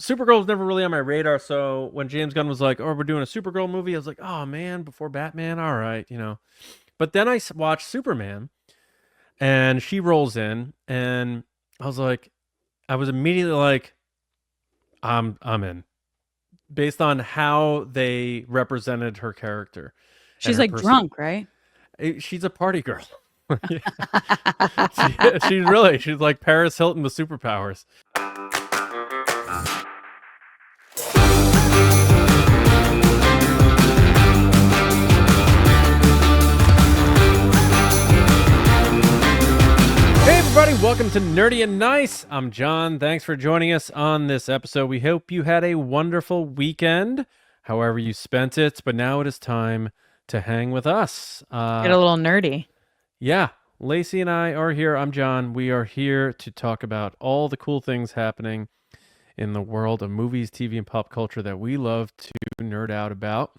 Supergirl was never really on my radar. So when James Gunn was like, "Oh, we're doing a Supergirl movie," I was like, "Oh man, before Batman, all right, you know." But then I watched Superman, and she rolls in, and I was like, I was immediately like, I'm in, based on how they represented her character and She's her like person. drunk, right? She's a party girl. She's like Paris Hilton with superpowers. Hey everybody, welcome to Nerdy and Nice. I'm John. Thanks for joining us on this episode. We hope you had a wonderful weekend, however you spent it. But now it is time to hang with us. Get a little nerdy. Yeah, Lacey and I are here. I'm John. We are here to talk about all the cool things happening in the world of movies, TV, and pop culture that we love to nerd out about.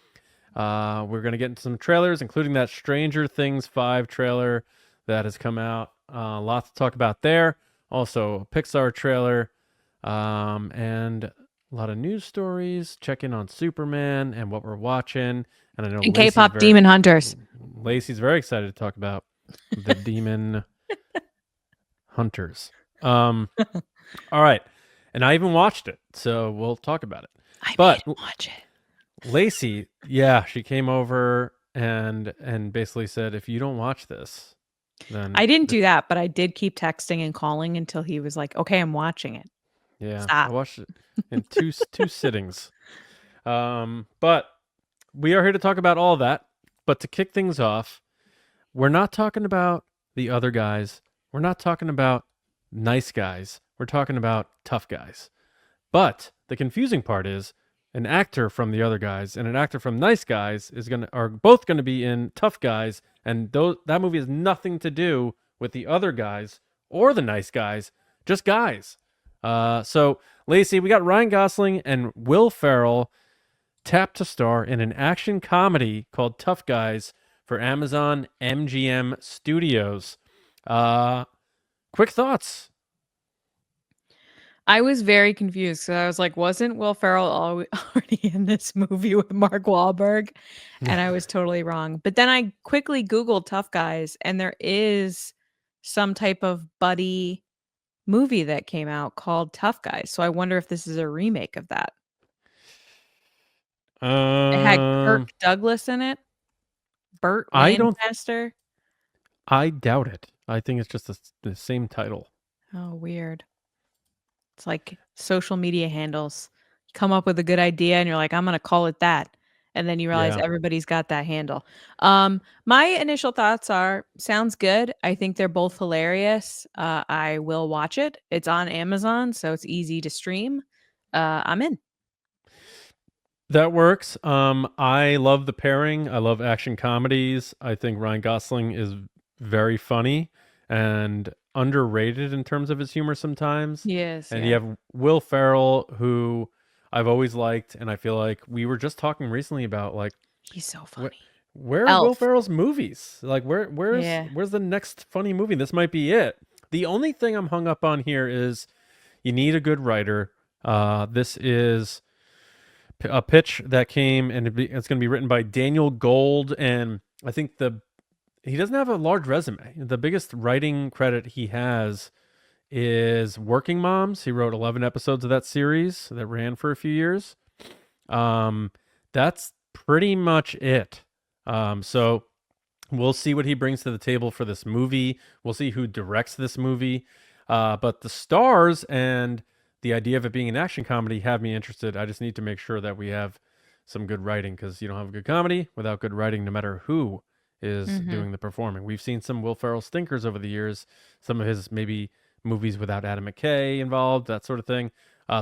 We're going to get into some trailers, including that Stranger Things 5 trailer that has come out. Lots to talk about there. Also, a Pixar trailer, and a lot of news stories. Check in on Superman and what we're watching. And I know And Kpop Demon Hunters. Lacey's very excited to talk about the Demon Hunters. All right. And I even watched it, so we'll talk about it. I But made him watch it. Lacey, yeah, she came over and basically said, if you don't watch this, then I didn't do that, but I did keep texting and calling until he was like, "Okay, I'm watching it." yeah, I Stop. watched it in two sittings. But we are here to talk about all of that. But to kick things off, we're not talking about the other guys. We're not talking about nice guys. We're talking about tough guys. But the confusing part is an actor from the other guys and an actor from Nice Guys are both gonna be in Tough Guys, and that movie has nothing to do with the other guys or the Nice Guys, just guys. So Lacey, we got Ryan Gosling and Will Ferrell tapped to star in an action comedy called Tough Guys for Amazon MGM Studios. Quick thoughts. I was very confused. So I was like, wasn't Will Ferrell already in this movie with Mark Wahlberg? And I was totally wrong. But then I quickly Googled Tough Guys, and there is some type of buddy movie that came out called Tough Guys. So I wonder if this is a remake of that. It had Kirk Douglas in it. Burt Lancaster. I doubt it. I think it's just the same title. Oh, weird. It's like social media handles. You come up with a good idea and you're like, I'm going to call it that. And then you realize everybody's got that handle. My initial thoughts are, sounds good. I think they're both hilarious. I will watch it. It's on Amazon, so it's easy to stream. I'm in. That works. I love the pairing. I love action comedies. I think Ryan Gosling is very funny and underrated in terms of his humor sometimes. Yes. And you have Will Ferrell, who I've always liked, and I feel like we were just talking recently about, like, he's so funny. Where are Will Ferrell's movies? Like, where's the next funny movie? This might be it. The only thing I'm hung up on here is you need a good writer. This is a pitch that came, and it's going to be written by Daniel Gold, and I think he doesn't have a large resume. The biggest writing credit he has is Working Moms. He wrote 11 episodes of that series that ran for a few years. That's pretty much it. So we'll see what he brings to the table for this movie. We'll see who directs this movie. But the stars and the idea of it being an action comedy have me interested. I just need to make sure that we have some good writing, because you don't have a good comedy without good writing, no matter who is doing the performing. We've seen some Will Ferrell stinkers over the years, some of his maybe movies without Adam McKay involved, that sort of thing.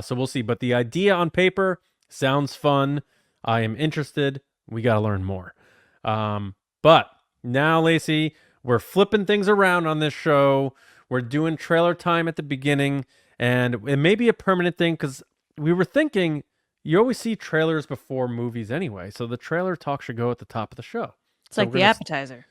So we'll see. But the idea on paper sounds fun. I am interested. We got to learn more. But now, Lacey, we're flipping things around on this show. We're doing trailer time at the beginning, and it may be a permanent thing, because we were thinking you always see trailers before movies anyway. So the trailer talk should go at the top of the show. It's like the appetizer.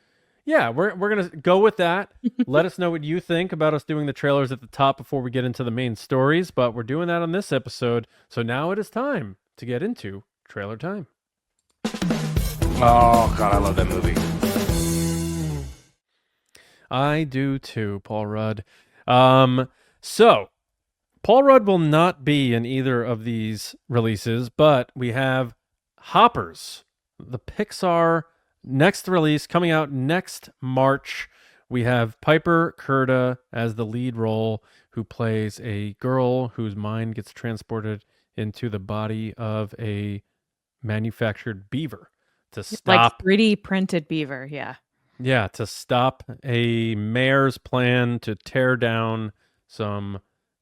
Yeah, we're gonna go with that. Let us know what you think about us doing the trailers at the top before we get into the main stories, but we're doing that on this episode. So now it is time to get into trailer time. Oh God, I love that movie. I do too, Paul Rudd. So Paul Rudd will not be in either of these releases, but we have Hoppers, the Pixar next release coming out next March. We have Piper Curda as the lead role, who plays a girl whose mind gets transported into the body of a manufactured beaver to stop, like 3D printed beaver. Yeah, to stop a mayor's plan to tear down some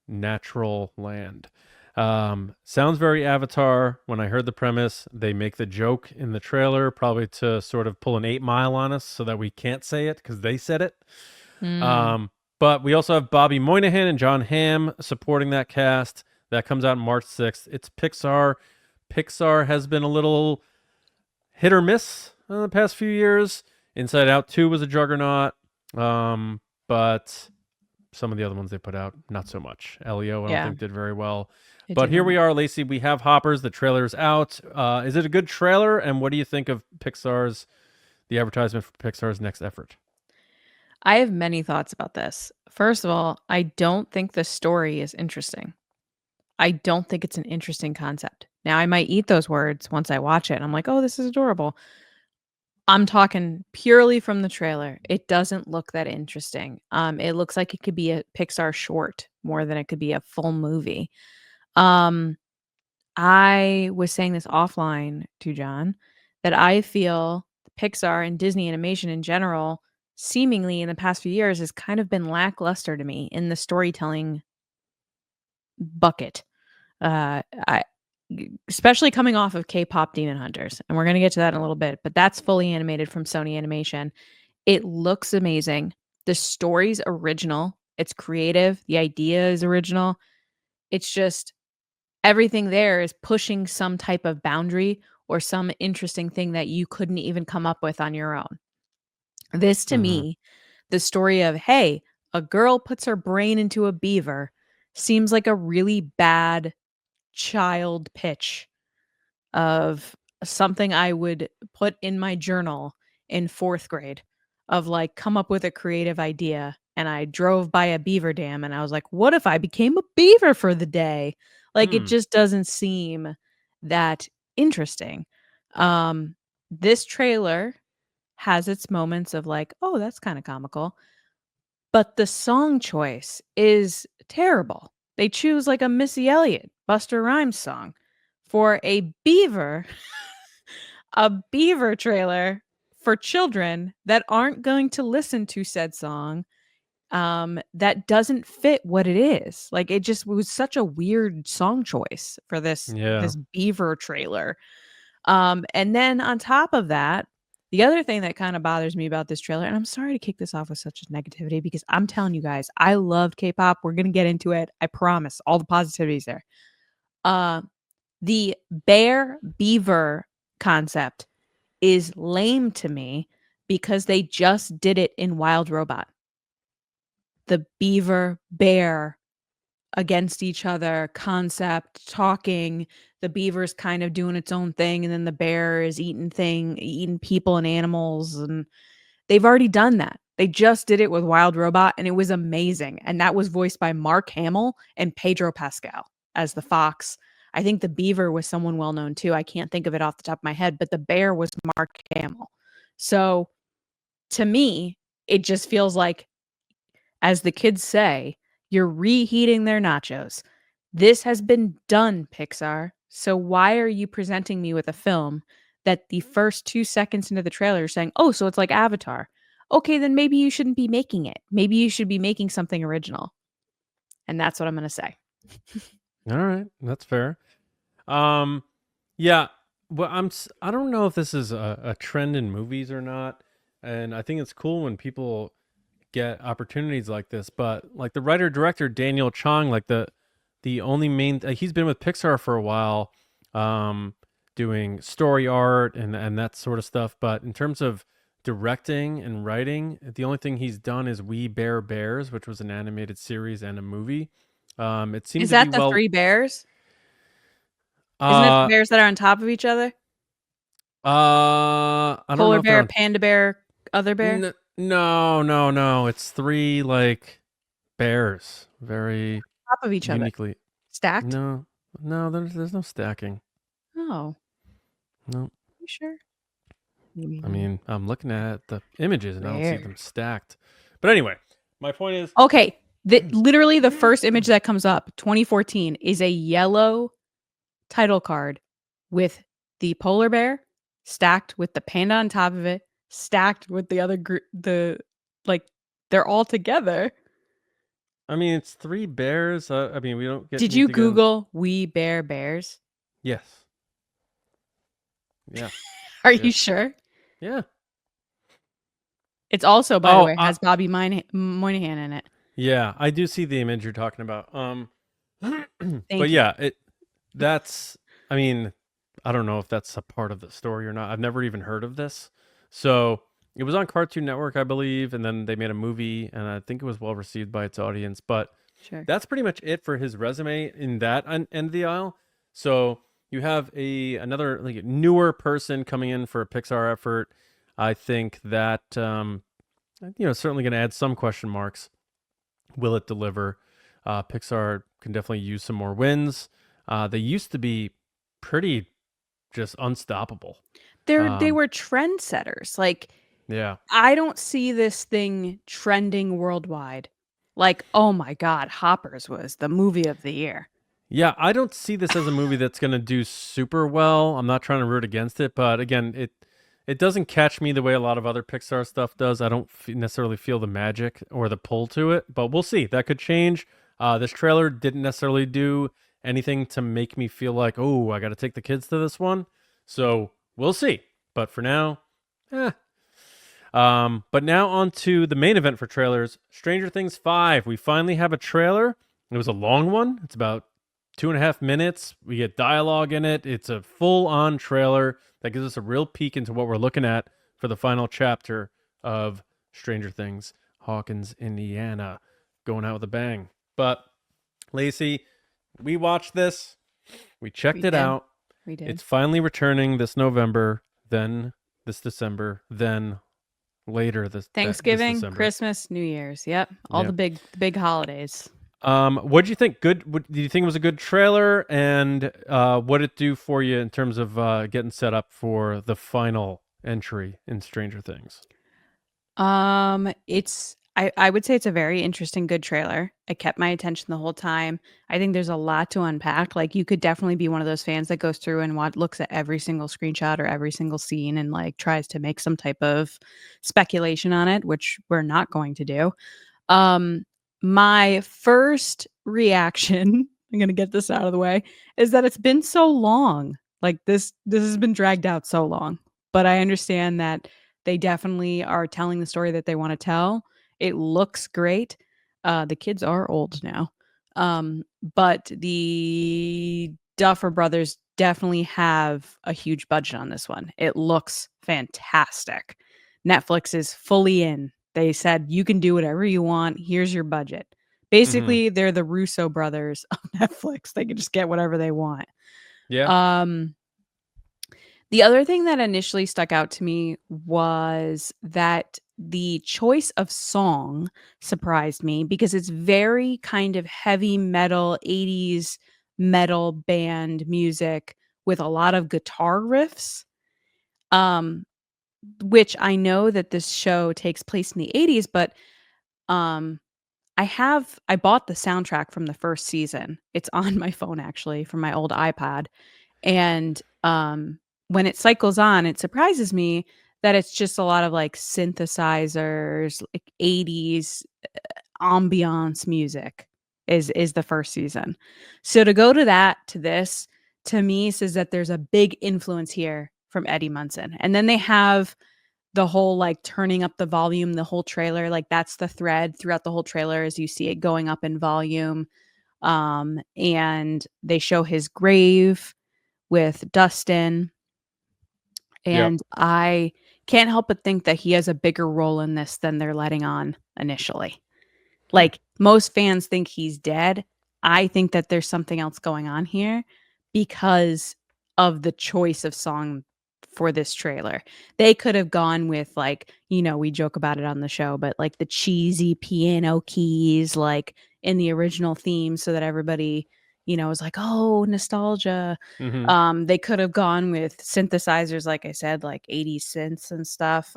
natural land. Sounds very Avatar. When I heard the premise, they make the joke in the trailer, probably to sort of pull an 8 Mile on us so that we can't say it because they said it. But we also have Bobby Moynihan and John Hamm supporting that cast. That comes out March 6th. It's Pixar. Pixar has been a little hit or miss in the past few years. Inside Out 2 was a juggernaut. But some of the other ones they put out, not so much. Elio, I don't think did very well. But here we are, Lacey. We have Hoppers. The trailer's out. Is it a good trailer? And what do you think of the advertisement for Pixar's next effort? I have many thoughts about this. First of all, I don't think the story is interesting. I don't think it's an interesting concept. Now, I might eat those words once I watch it, and I'm like, oh, this is adorable. I'm talking purely from the trailer. It doesn't look that interesting. It looks like it could be a Pixar short more than it could be a full movie. I was saying this offline to John that I feel Pixar and Disney animation in general, seemingly in the past few years, has kind of been lackluster to me in the storytelling bucket. Especially coming off of Kpop Demon Hunters, and we're going to get to that in a little bit, but that's fully animated from Sony Animation. It looks amazing. The story's original. It's creative. The idea is original. It's just everything there is pushing some type of boundary or some interesting thing that you couldn't even come up with on your own. This, to me, the story of, hey, a girl puts her brain into a beaver seems like a really bad child pitch of something I would put in my journal in 4th grade of like, come up with a creative idea. And I drove by a beaver dam and I was like, what if I became a beaver for the day? Like, it just doesn't seem that interesting. This trailer has its moments of like, oh, that's kind of comical. But the song choice is terrible. They choose like a Missy Elliott, Buster Rhymes song for a beaver, a beaver trailer for children that aren't going to listen to said song. That doesn't fit what it is. Like, it just was such a weird song choice for this beaver trailer. And then on top of that, the other thing that kind of bothers me about this trailer, and I'm sorry to kick this off with such negativity because I'm telling you guys, I loved K-pop. We're going to get into it. I promise. All the positivity is there. The bear beaver concept is lame to me because they just did it in Wild Robot. The beaver bear against each other concept, talking, the beaver's kind of doing its own thing, and then the bear is eating people and animals, and they've already done that. They just did it with Wild Robot, and it was amazing. And that was voiced by Mark Hamill and Pedro Pascal as the fox. I think the beaver was someone well known too. I can't think of it off the top of my head, but the bear was Mark Hamill. So to me, it just feels like, as the kids say, you're reheating their nachos. This has been done, Pixar. So why are you presenting me with a film that the first 2 seconds into the trailer is saying, oh, so it's like Avatar? Okay, then maybe you shouldn't be making it. Maybe you should be making something original. And that's what I'm going to say. All right, that's fair. Yeah, well, I don't know if this is a trend in movies or not, and I think it's cool when people get opportunities like this. But like the writer director Daniel Chong, like the only main he's been with Pixar for a while, doing story art and that sort of stuff. But in terms of directing and writing. The only thing he's done is We Bare Bears, which was an animated series and a movie. It seemed Is to be that the three bears? Isn't it the Uh, bears that are on top of each other? I don't know Polar if they're bear, on. panda bear, other bear? No. It's three like bears, very Top of each other. uniquely. Stacked? No, no, there's no stacking. Oh. No, You sure? Maybe I not. mean I'm looking at the images and I don't see them Bear. stacked. But anyway, my point is, Okay. Literally the first image that comes up, 2014, is a yellow title card with the polar bear stacked with the panda on top of it, stacked with the other like they're all together. I mean it's three bears. I mean we don't Did need you to get. Google We Bear Bears? Yes. Yeah. Are Yeah. you sure? Yeah. It's also, by the Oh, way, has Bobby Moynihan in it. yeah. I do see the image you're talking about. But Thank you. yeah, that's. I mean, I don't know if that's a part of the story or not. I've never even heard of this. So it was on Cartoon Network, I believe, and then they made a movie, and I think it was well received by its audience. But Sure. that's pretty much it for his resume in that end of the aisle. So you have another like newer person coming in for a Pixar effort. I think that certainly going to add some question marks. Will it deliver? Pixar can definitely use some more wins. They used to be pretty just unstoppable. They were trendsetters. Like, Yeah. I don't see this thing trending worldwide. Like, oh my God, Hoppers was the movie of the year. Yeah, I don't see this as a movie that's going to do super well. I'm not trying to root against it, but again, it doesn't catch me the way a lot of other Pixar stuff does. I don't necessarily feel the magic or the pull to it, but we'll see. That could change. This trailer didn't necessarily do anything to make me feel like, oh, I got to take the kids to this one. So we'll see. But for now, eh. But now on to the main event for trailers, Stranger Things 5. We finally have a trailer. It was a long one. It's about 2.5 minutes. We get dialogue in it. It's a full-on trailer that gives us a real peek into what we're looking at for the final chapter of Stranger Things, Hawkins, Indiana, going out with a bang. But Lacey, we watched this. We checked it out. We did. It's finally returning this November, then this December, then later this Thanksgiving, December. Christmas, New Year's. Yep. All Yep. the big holidays. What do you think? Do you think it was a good trailer? And what did it do for you in terms of getting set up for the final entry in Stranger Things? It's I would say it's a very interesting, good trailer. It kept my attention the whole time. I think there's a lot to unpack. Like, you could definitely be one of those fans that goes through and looks at every single screenshot or every single scene and like tries to make some type of speculation on it, which we're not going to do. My first reaction, I'm gonna get this out of the way, is that it's been so long. Like, this has been dragged out so long. But I understand that they definitely are telling the story that they want to tell. It looks great. The kids are old now. But the Duffer Brothers definitely have a huge budget on this one. It looks fantastic. Netflix is fully in. They said, you can do whatever you want. Here's your budget. Basically, they're the Russo brothers of Netflix. They can just get whatever they want. Yeah. The other thing that initially stuck out to me was that the choice of song surprised me because it's very kind of heavy metal, 80s metal band music with a lot of guitar riffs. Which I know that this show takes place in the 80s, but I bought the soundtrack from the first season. It's on my phone actually from my old iPod. And when it cycles on, it surprises me that it's just a lot of like synthesizers, like 80s ambiance music is the first season. So to go to this, to me says that there's a big influence here from Eddie Munson. And then they have the whole like turning up the volume, the whole trailer, like that's the thread throughout the whole trailer as you see it going up in volume. And they show his grave with Dustin. Yep. And I can't help but think that he has a bigger role in this than they're letting on initially. Like, most fans think he's dead. I think that there's something else going on here because of the choice of song for this trailer. They could have gone with, like, we joke about it on the show, but like the cheesy piano keys, like in the original theme, so that everybody, is like, oh, nostalgia. They could have gone with synthesizers, like I said, like 80s synths and stuff.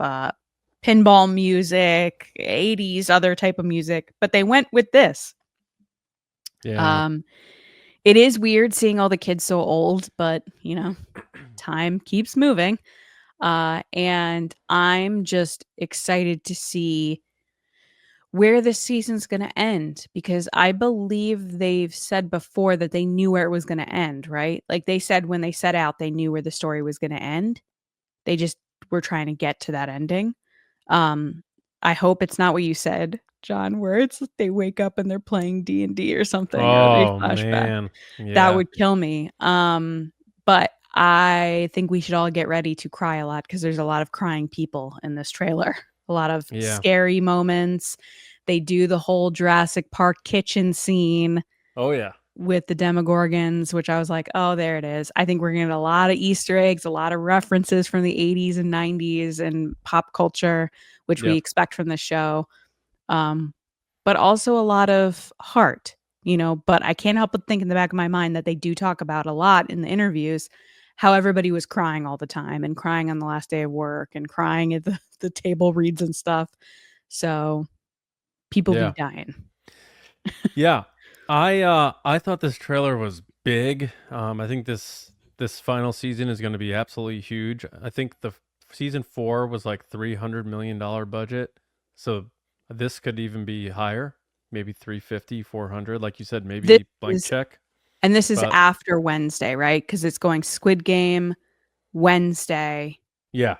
Pinball music, 80s, other type of music, but they went with this. Yeah. It is weird seeing all the kids so old, but time keeps moving. And I'm just excited to see where this season's going to end, because I believe they've said before that they knew where it was going to end, right? Like they said when they set out, they knew where the story was going to end. They just were trying to get to that ending. I hope it's not what you said, John, where it's they wake up and they're playing D&D or something, or they Oh flashback. man. That Yeah. would kill me. But I think we should all get ready to cry a lot, because there's a lot of crying people in this trailer. A lot of Yeah. scary moments. They do the whole Jurassic Park kitchen scene Oh yeah. with the Demogorgons, which I was like, oh, there it is. I think we're going to get a lot of Easter eggs, a lot of references from the 80s and 90s and pop culture, which we Yep. expect from the show. But also a lot of heart, but I can't help but think in the back of my mind that they do talk about a lot in the interviews how everybody was crying all the time, and crying on the last day of work, and crying at the table reads and stuff. So people be Yeah. dying. Yeah. I thought this trailer was big. I think this final season is going to be absolutely huge. I think the season 4 was like $300 million budget. So this could even be higher, maybe 350, 400, like you said, This maybe blank is check. And this is But after Wednesday, right? Because it's going Squid Game, Wednesday. yeah.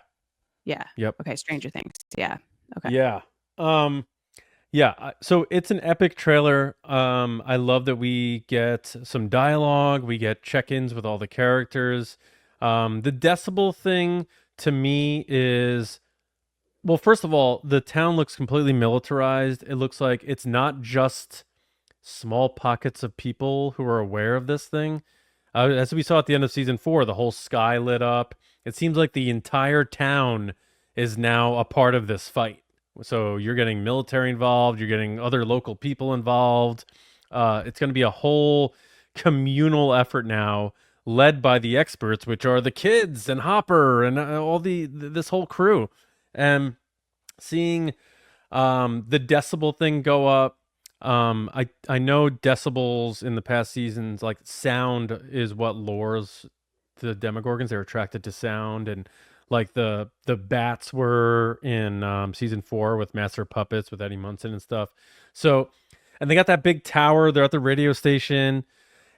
Yeah. Yep. Okay, Stranger Things. Yeah. Okay. Yeah. Yeah, so it's an epic trailer. I love that we get some dialogue, we get check-ins with all the characters. The decibel thing to me is, well, first of all, the town looks completely militarized. It looks like it's not just small pockets of people who are aware of this thing. As we saw at the end of season 4, the whole sky lit up. It seems like the entire town is now a part of this fight. So you're getting military involved, you're getting other local people involved. It's going to be a whole communal effort now, led by the experts, which are the kids and Hopper and all this whole crew. And seeing the decibel thing go up. I know decibels in the past seasons, like sound is what lures the Demogorgons. They're attracted to sound, and like the bats were in season 4 with Master of Puppets with Eddie Munson and stuff. So, and they got that big tower. They're at the radio station.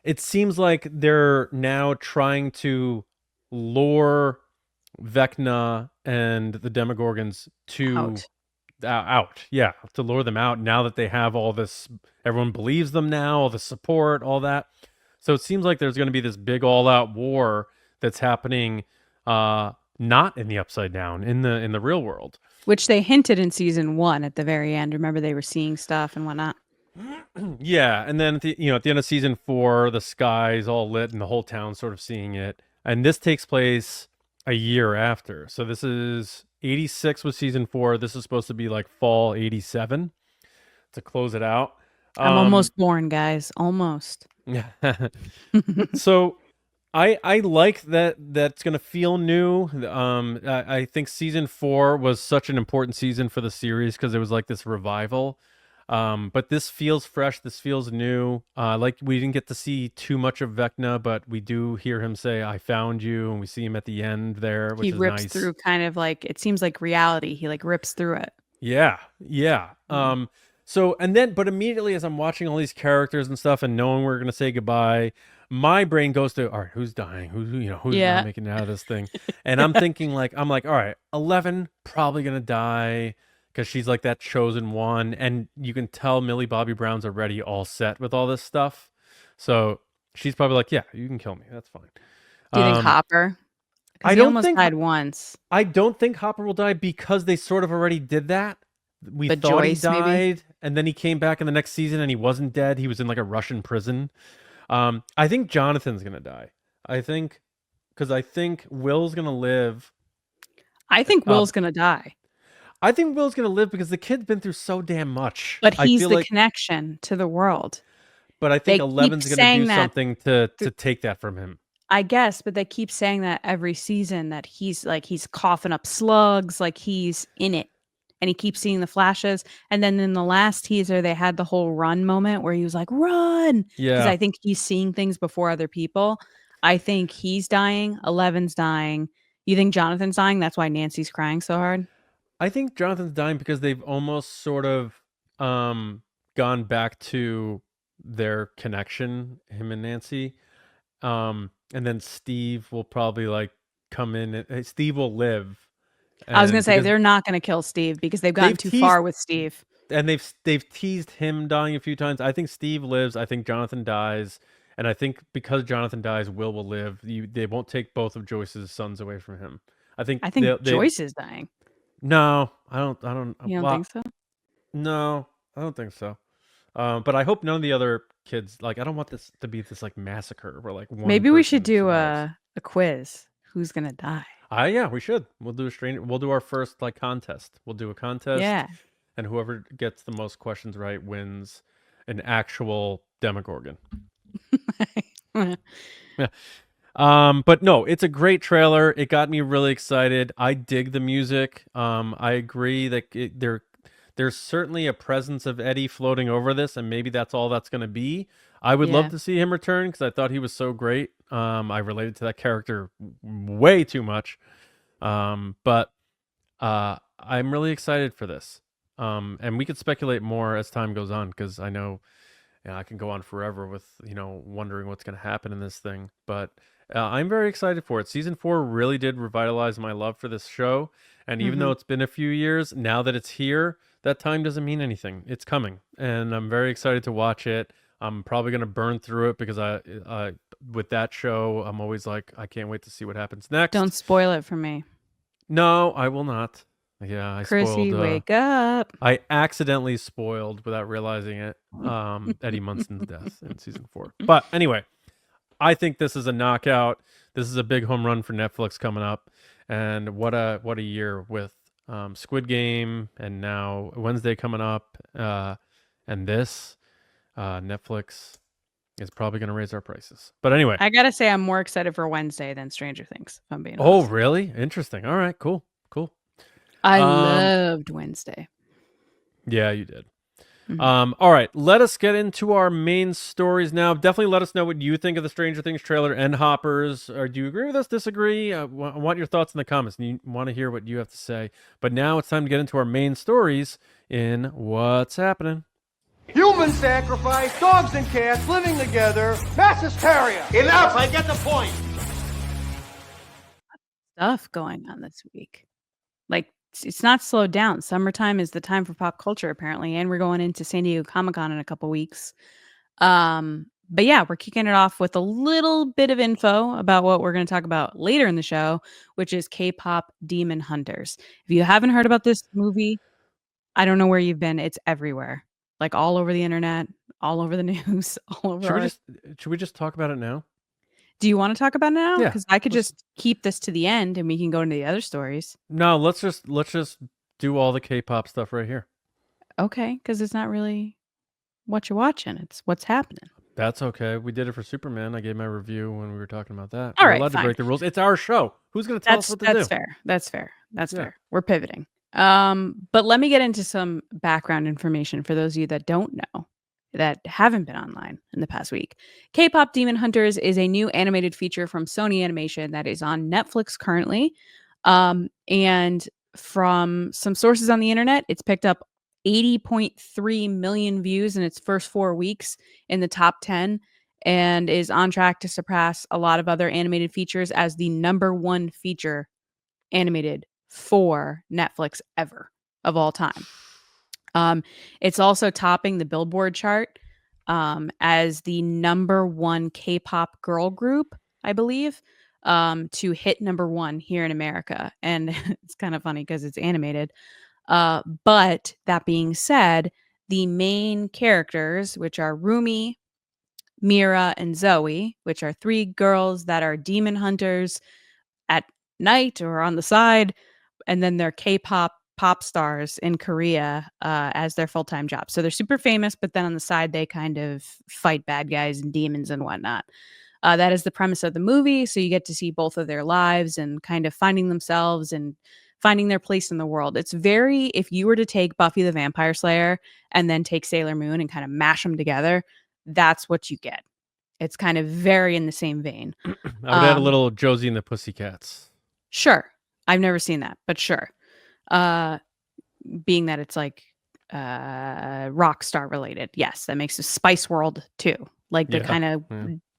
It seems like they're now trying to lure Vecna and the Demogorgons to Out. out. Yeah, to lure them out now that they have all this. Everyone believes them now, all the support, all that. So it seems like there's going to be this big all-out war that's happening, not in the Upside Down, in the real world. Which they hinted in season 1 at the very end. Remember, they were seeing stuff and whatnot. Yeah, and then at the end of season 4, the sky's all lit and the whole town's sort of seeing it. And this takes place a year after. So this is 86 was season 4. This is supposed to be like fall 87 to close it out. I'm almost born, guys. Almost. So I like that that's going to feel new. I think season 4 was such an important season for the series because it was like this revival. But this feels fresh. This feels new. Like we didn't get to see too much of Vecna, but we do hear him say, "I found you," and we see him at the end there, which He is rips nice. through kind of like, it seems like reality. He like rips through it. Yeah, yeah. So and then, but immediately as I'm watching all these characters and stuff, and knowing we're gonna say goodbye, my brain goes to, all right, who's dying? Who's not making it out of this thing? And I'm thinking I'm like, all right, 11 probably gonna die, because she's like that chosen one, and you can tell Millie Bobby Brown's already all set with all this stuff, so she's probably like, yeah, you can kill me, that's fine. Do you think Hopper? because he almost died once. I don't think Hopper will die because they sort of already did that. We But thought Joyce, he maybe? died, and then he came back in the next season, and he wasn't dead. He was in like a Russian prison. I think Jonathan's gonna die. Because I think Will's gonna live. I think Will's gonna die. I think Will's gonna live because the kid's been through so damn much. But I he's feel the like, connection to the world. but I think They keep 11's gonna do saying that something to take that from him. I guess, but they keep saying that every season that he's coughing up slugs, like he's in it. And he keeps seeing the flashes. And then in the last teaser, they had the whole run moment where he was like, run. Because Yeah. I think he's seeing things before other people. I think he's dying. 11's dying. You think Jonathan's dying? That's why Nancy's crying so hard? I think Jonathan's dying because they've almost sort of gone back to their connection, him and Nancy. And then Steve will probably like come in and Steve will live. I was gonna say because they're not gonna kill Steve because they've gotten too far with Steve. and they've teased him dying a few times. I think Steve lives. I think Jonathan dies. And I think because Jonathan dies, Will live. They won't take both of Joyce's sons away from him. I think Joyce is dying. No, I don't. You don't think so? No, I don't think so. But I hope none of the other kids, like, I don't want this to be this like massacre where like one. Maybe we should person do survives. a quiz. Who's gonna die? Yeah, we should. We'll do We'll do our first like contest. We'll do a contest. Yeah. And whoever gets the most questions right wins an actual Demogorgon. Yeah. But no, it's a great trailer. It got me really excited. I dig the music. I agree that there's certainly a presence of Eddie floating over this, and maybe that's all that's going to be. I would love to see him return because I thought he was so great. I related to that character way too much. But I'm really excited for this. And we could speculate more as time goes on because I know I can go on forever with, wondering what's going to happen in this thing. But I'm very excited for it. Season 4 really did revitalize my love for this show. And even though it's been a few years, now that it's here, that time doesn't mean anything. It's coming. And I'm very excited to watch it. I'm probably going to burn through it because I with that show, I'm always like, I can't wait to see what happens next. Don't spoil it for me. No, I will not. Yeah, I Chrissy, spoiled. Wake up. I accidentally spoiled without realizing it. Eddie Munson's death in season 4. But anyway, I think this is a knockout. This is a big home run for Netflix coming up. And what a year with Squid Game and now Wednesday coming up. And this Netflix is probably going to raise our prices. But anyway, I gotta say I'm more excited for Wednesday than Stranger Things, if I'm being honest. Oh, really? Interesting. All right, cool. I loved Wednesday. Yeah, you did. All right, let us get into our main stories now. Definitely let us know what you think of the Stranger Things trailer and Hoppers. Or do you agree with us, disagree? I want your thoughts in the comments. You want to hear what you have to say. But now it's time to get into our main stories in What's Happening. Human sacrifice, dogs and cats living together, mass hysteria. Enough, I get the point. Stuff going on this week. Like, it's not slowed down. Summertime is the time for pop culture, apparently, and we're going into San Diego Comic-Con in a couple weeks. But yeah, we're kicking it off with a little bit of info about what we're going to talk about later in the show, which is Kpop Demon Hunters. If you haven't heard about this movie, I don't know where you've been. It's everywhere, like all over the internet, all over the news, all over. Should we just talk about it now? Do you want to talk about it now? Yeah, because I could just keep this to the end and we can go into the other stories. No, let's just do all the K-pop stuff right here. Okay, because it's not really what you're watching; it's what's happening. That's okay. We did it for Superman. I gave my review when we were talking about that. All we're right, allowed fine. to break the rules. It's our show. Who's going to tell us what to do? That's fair. That's fair. We're pivoting. But let me get into some background information for those of you that don't know, that haven't been online in the past week. Kpop Demon Hunters is a new animated feature from Sony Animation that is on Netflix currently. And from some sources on the internet, it's picked up 80.3 million views in its first 4 weeks in the top 10 and is on track to surpass a lot of other animated features as the #1 feature animated for Netflix ever of all time. It's also topping the Billboard chart as the #1 K-pop girl group, I believe, to hit #1 here in America. And it's kind of funny because it's animated. But that being said, the main characters, which are Rumi, Mira, and Zoe, which are 3 girls that are demon hunters at night or on the side, and then they're K-pop pop stars in Korea as their full-time job. So they're super famous, but then on the side they kind of fight bad guys and demons and whatnot. That is the premise of the movie. So you get to see both of their lives and kind of finding themselves and finding their place in the world. It's very, if you were to take Buffy the Vampire Slayer and then take Sailor Moon and kind of mash them together, that's what you get. It's kind of very in the same vein. I would add a little Josie and the Pussycats. Sure. I've never seen that, but sure. Being that it's like rock star related. Yes, that makes a Spice World too. Like the kind of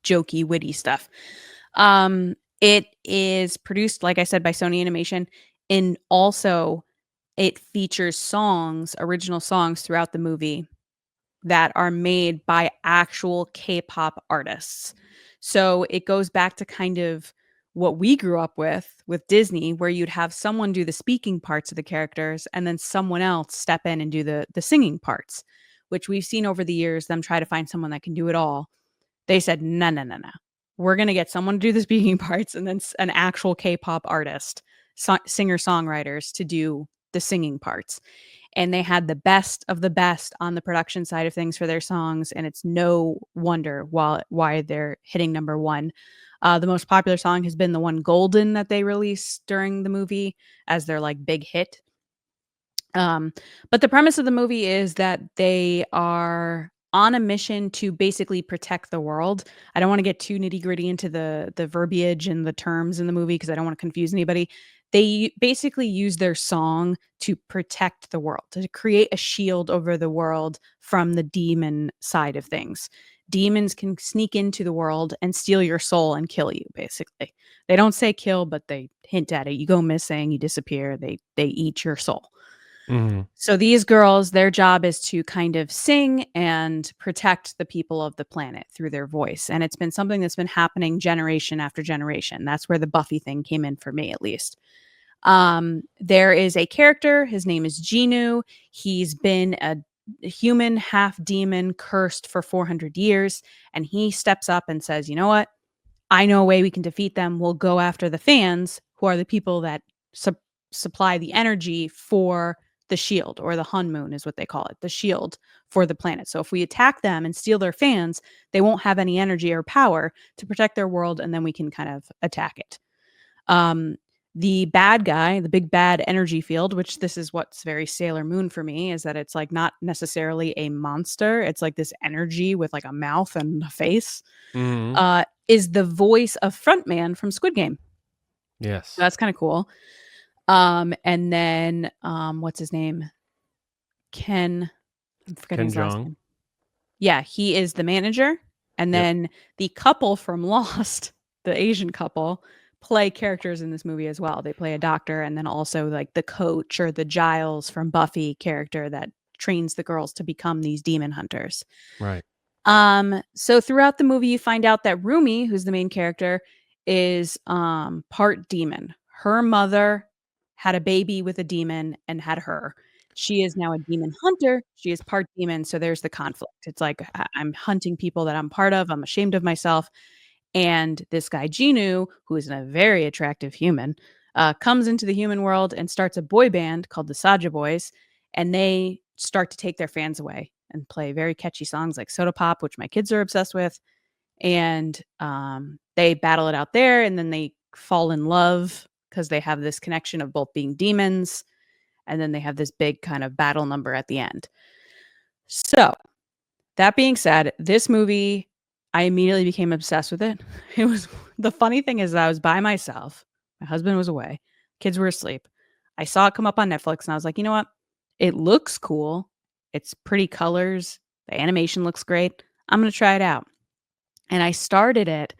jokey, witty stuff. It is produced, like I said, by Sony Animation, and also it features songs, original songs throughout the movie that are made by actual K-pop artists. So it goes back to kind of what we grew up with Disney, where you'd have someone do the speaking parts of the characters and then someone else step in and do the singing parts, which we've seen over the years them try to find someone that can do it all. They said, no. We're going to get someone to do the speaking parts and then an actual K-pop artist, singer-songwriters to do the singing parts. And they had the best of the best on the production side of things for their songs. And it's no wonder why they're hitting #1. The most popular song has been the one Golden that they released during the movie as their like big hit. But the premise of the movie is that they are on a mission to basically protect the world. I don't want to get too nitty-gritty into the verbiage and the terms in the movie because I don't want to confuse anybody. They basically use their song to protect the world, to create a shield over the world from the demon side of things. Demons can sneak into the world and steal your soul and kill you, basically. They don't say kill, but they hint at it. You go missing, you disappear, they eat your soul. Mm-hmm. So these girls, their job is to kind of sing and protect the people of the planet through their voice. And it's been something that's been happening generation after generation. That's where the Buffy thing came in for me, at least. There is a character. His name is Genu. He's been a human, half demon, cursed for 400 years. And he steps up and says, you know what? I know a way we can defeat them. We'll go after the fans, who are the people that supply the energy for the shield, or the Hun Moon is what they call it, the shield for the planet. So if we attack them and steal their fans, they won't have any energy or power to protect their world, and then we can kind of attack it. The bad guy, the big bad energy field, which this is what's very Sailor Moon for me, is that it's like not necessarily a monster. It's like this energy with like a mouth and a face, is the voice of Frontman from Squid Game. Yes. So that's kind of cool. And then, what's his name? I'm forgetting his last name. Yeah, he is the manager. And then the couple from Lost, the Asian couple, play characters in this movie as well. They play a doctor, and then also like the coach or the Giles from Buffy character that trains the girls to become these demon hunters. Right. So throughout the movie, you find out that Rumi, who's the main character, is part demon. Her mother had a baby with a demon and had her. She is now a demon hunter. She is part demon. So there's the conflict. It's like, I'm hunting people that I'm part of. I'm ashamed of myself. And this guy, Genu, who is a very attractive human, comes into the human world and starts a boy band called the Saja Boys. And they start to take their fans away and play very catchy songs like Soda Pop, which my kids are obsessed with. And they battle it out there, and then they fall in love because they have this connection of both being demons, and then they have this big kind of battle number at the end. So that being said, this movie, I immediately became obsessed with it. It was, the funny thing is that I was by myself. My husband was away. Kids were asleep. I saw it come up on Netflix, and I was like, you know what? It looks cool. It's pretty colors. The animation looks great. I'm going to try it out. And I started it.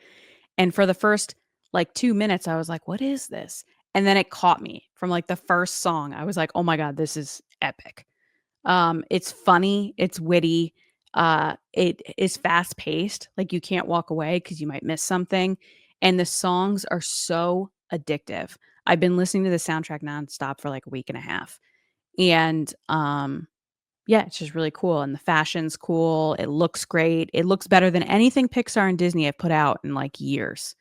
And for the first like 2 minutes, I was like, what is this? And then it caught me from like the first song. I was like, oh my God, this is epic. It's funny. It's witty. It is fast paced. Like you can't walk away because you might miss something. and the songs are so addictive. I've been listening to the soundtrack nonstop for like a week and a half. And yeah, it's just really cool. And the fashion's cool. It looks great. It looks better than anything Pixar and Disney have put out in like years.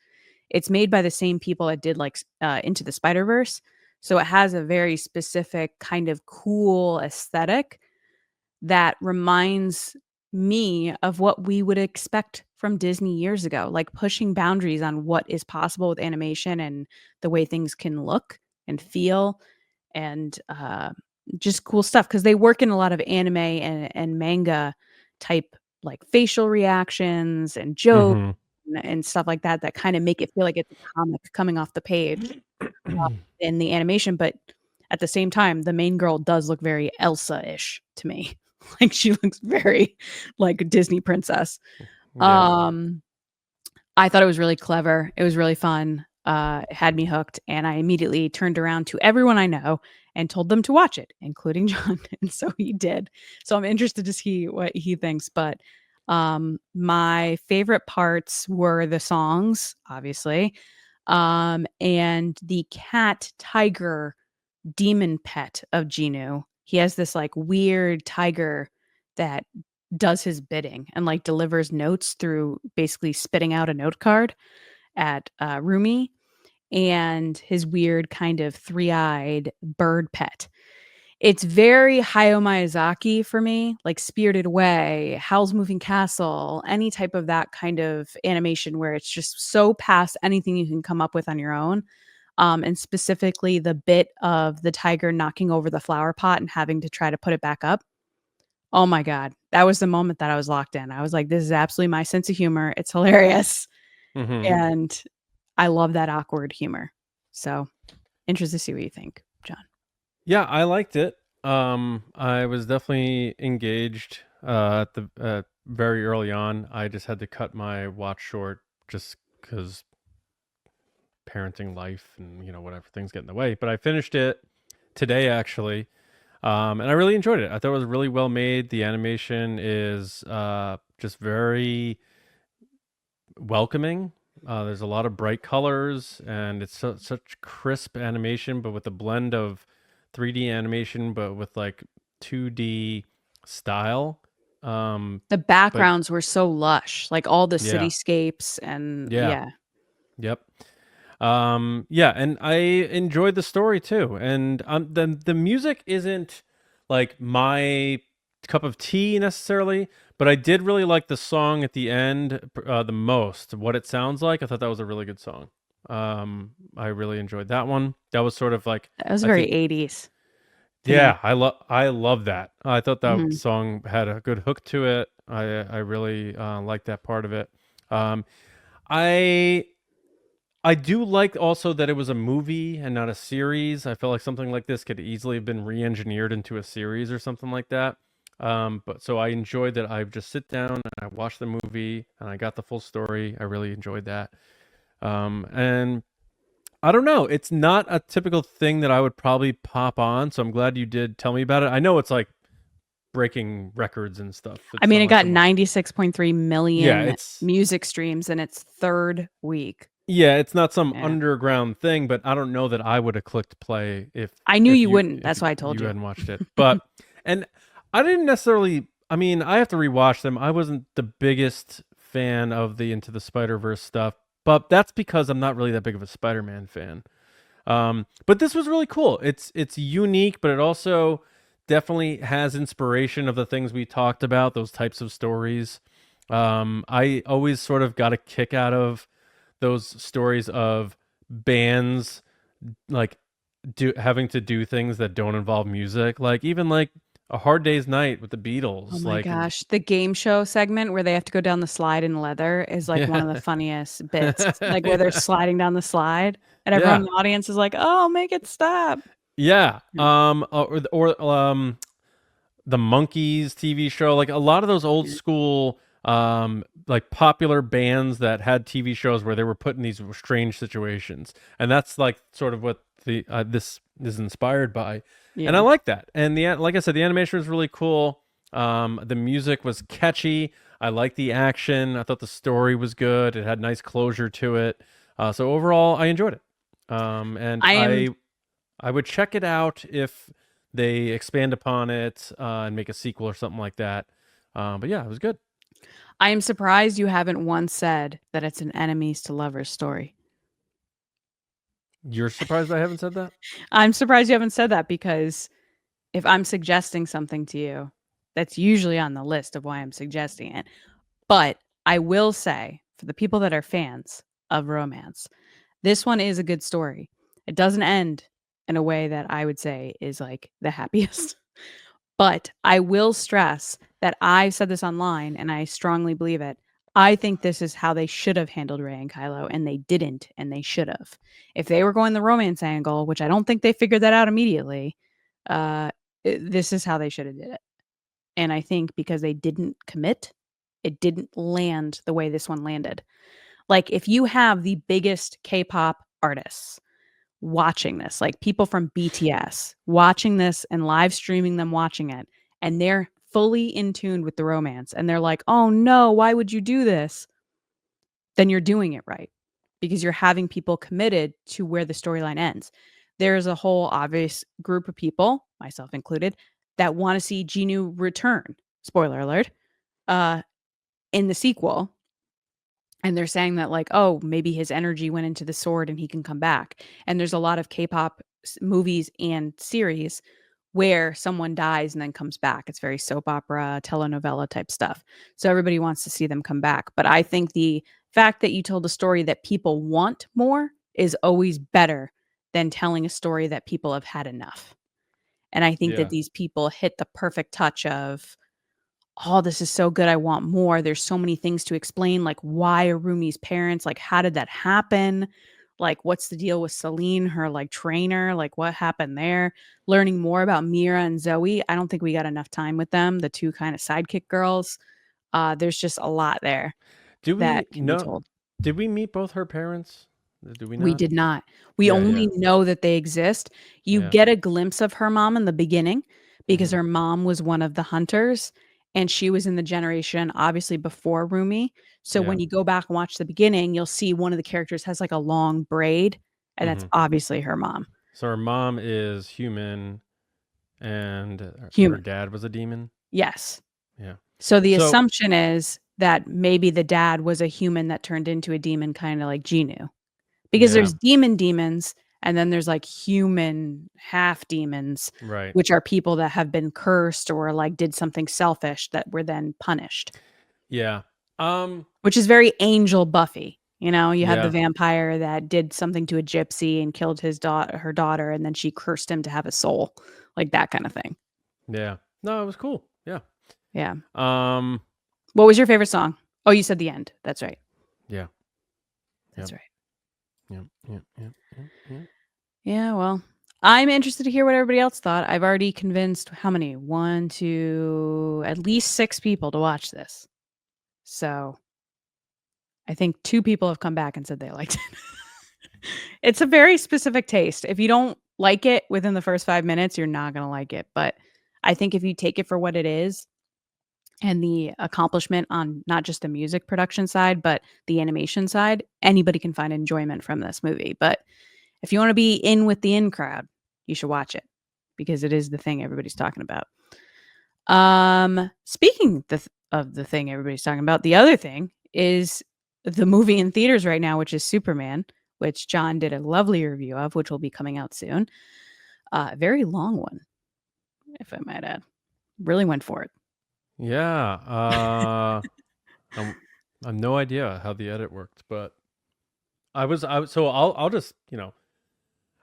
It's made by the same people that did like Into the Spider-Verse. So it has a very specific kind of cool aesthetic that reminds me of what we would expect from Disney years ago, like pushing boundaries on what is possible with animation and the way things can look and feel, and just cool stuff, because they work in a lot of anime and manga type like facial reactions and jokes and stuff like that that kind of make it feel like it's a comic coming off the page in the animation. But at the same time, the main girl does look very Elsa-ish to me. Like she looks very like a Disney princess. Yeah. I thought it was really clever. It was really fun. It had me hooked, and I immediately turned around to everyone I know and told them to watch it, including John. And so he did. So I'm interested to see what he thinks. But my favorite parts were the songs, obviously, and the cat tiger demon pet of Genu. He has this like weird tiger that does his bidding and like delivers notes through basically spitting out a note card at Rumi, and his weird kind of three-eyed bird pet. It's very Hayao Miyazaki for me, like Spirited Away, Howl's Moving Castle, any type of that kind of animation where it's just so past anything you can come up with on your own. And specifically the bit of the tiger knocking over the flower pot and having to try to put it back up. Oh my God. That was the moment that I was locked in. I was like, this is absolutely my sense of humor. It's hilarious. And I love that awkward humor. So interested to see what you think, John. Yeah, I liked it. I was definitely engaged at the very early on. I just had to cut my watch short just because parenting life and whatever things get in the way. But I finished it today actually, and I really enjoyed it. I thought it was really well made. The animation is just very welcoming. There's a lot of bright colors, and it's such crisp animation, but with a blend of 3D animation, but with like 2D style. The backgrounds were so lush, like all the cityscapes and Yep. Yeah, and I enjoyed the story too. And the music isn't like my cup of tea necessarily, but I did really like the song at the end the most. What It Sounds Like, I thought that was a really good song. I really enjoyed that one. That was sort of like, that was very 80s. Yeah, I love that. I thought that song had a good hook to it. I really liked that part of it. I do like also that it was a movie and not a series. I feel like something like this could easily have been re-engineered into a series or something like that. But so I enjoyed that I just sit down and I watched the movie and I got the full story. I really enjoyed that. And I don't know. It's not a typical thing that I would probably pop on. So I'm glad you did tell me about it. I know it's like breaking records and stuff. I mean, it got 96.3 million it's music streams in its third week. Yeah, it's not some underground thing, but I don't know that I would have clicked play if I knew you wouldn't. That's why I told you. You hadn't watched it. But and I didn't necessarily. I mean, I have to rewatch them. I wasn't the biggest fan of the Into the Spider-Verse stuff, but that's because I'm not really that big of a Spider-Man fan. But this was really cool. It's unique, but it also definitely has inspiration of the things we talked about, those types of stories. I always sort of got a kick out of those stories of bands like having to do things that don't involve music, like even like A Hard Day's Night with the Beatles. Oh my gosh, the game show segment where they have to go down the slide in leather is like one of the funniest bits. Like where they're sliding down the slide and everyone in the audience is like, "Oh, make it stop." Yeah. Or the Monkees TV show, like a lot of those old school like popular bands that had TV shows where they were put in these strange situations, and that's like sort of what the this is inspired by. And I like that. And like I said, the animation was really cool. The music was catchy. I liked the action. I thought the story was good. It had nice closure to it. So overall, I enjoyed it. And I would check it out if they expand upon it and make a sequel or something like that. But yeah, it was good. I am surprised you haven't once said that it's an enemies to lovers story. You're surprised I haven't said that? I'm surprised you haven't said that, because if I'm suggesting something to you, that's usually on the list of why I'm suggesting it. But I will say, for the people that are fans of romance, this one is a good story. It doesn't end in a way that I would say is like the happiest. But I will stress that I've said this online and I strongly believe it. I think this is how they should have handled Rey and Kylo, and they didn't, and they should have. If they were going the romance angle, which I don't think they figured that out immediately, this is how they should have did it. And I think because they didn't commit, it didn't land the way this one landed. Like, if you have the biggest K-pop artists watching this, like people from BTS watching this and live streaming them watching it, and they're fully in tune with the romance, and they're like, oh no, why would you do this? Then you're doing it right, because you're having people committed to where the storyline ends. There's a whole obvious group of people, myself included, that want to see Genu return. Spoiler alert. In the sequel. And they're saying that, like, oh, maybe his energy went into the sword and he can come back. And there's a lot of K-pop movies and series where someone dies and then comes back. It's very soap opera, telenovela type stuff. So everybody wants to see them come back. But I think the fact that you told a story that people want more is always better than telling a story that people have had enough. And I think that these people hit the perfect touch of, oh, this is so good, I want more. There's so many things to explain, like, why are Rumi's parents? Like, how did that happen? Like, what's the deal with Celine, her, like, trainer? Like, what happened there? Learning more about Mira and Zoe. I don't think we got enough time with them, the two kind of sidekick girls. There's just a lot there that can be told. Did we meet both her parents? Did we not? We did not. We only know that they exist. You get a glimpse of her mom in the beginning, because her mom was one of the hunters. And she was in the generation, obviously, before Rumi. So when you go back and watch the beginning, you'll see one of the characters has like a long braid, and that's obviously her mom. So her mom is human, and her dad was a demon? Yes. Yeah. So the assumption is that maybe the dad was a human that turned into a demon, kind of like Genu. Because there's demons, and then there's like human half demons, right, which are people that have been cursed or like did something selfish that were then punished. Yeah. Which is very Angel Buffy. You know, you had the vampire that did something to a gypsy and killed her daughter, and then she cursed him to have a soul, like that kind of thing. Yeah. No, it was cool. Yeah. Yeah. What was your favorite song? Oh, you said The End. That's right. Yeah. That's right. Yeah. Yeah, well, I'm interested to hear what everybody else thought. I've already convinced how many? 1, 2, at least 6 people to watch this. So I think 2 people have come back and said they liked it. It's a very specific taste. If you don't like it within the first 5 minutes, you're not going to like it. But I think if you take it for what it is, and the accomplishment on not just the music production side, but the animation side, anybody can find enjoyment from this movie. But if you want to be in with the in crowd, you should watch it, because it is the thing everybody's talking about. Speaking of the thing everybody's talking about, the other thing is the movie in theaters right now, which is Superman, which John did a lovely review of, which will be coming out soon. Very long one, if I might add. Really went for it. Yeah. I have no idea how the edit worked, but so I'll just,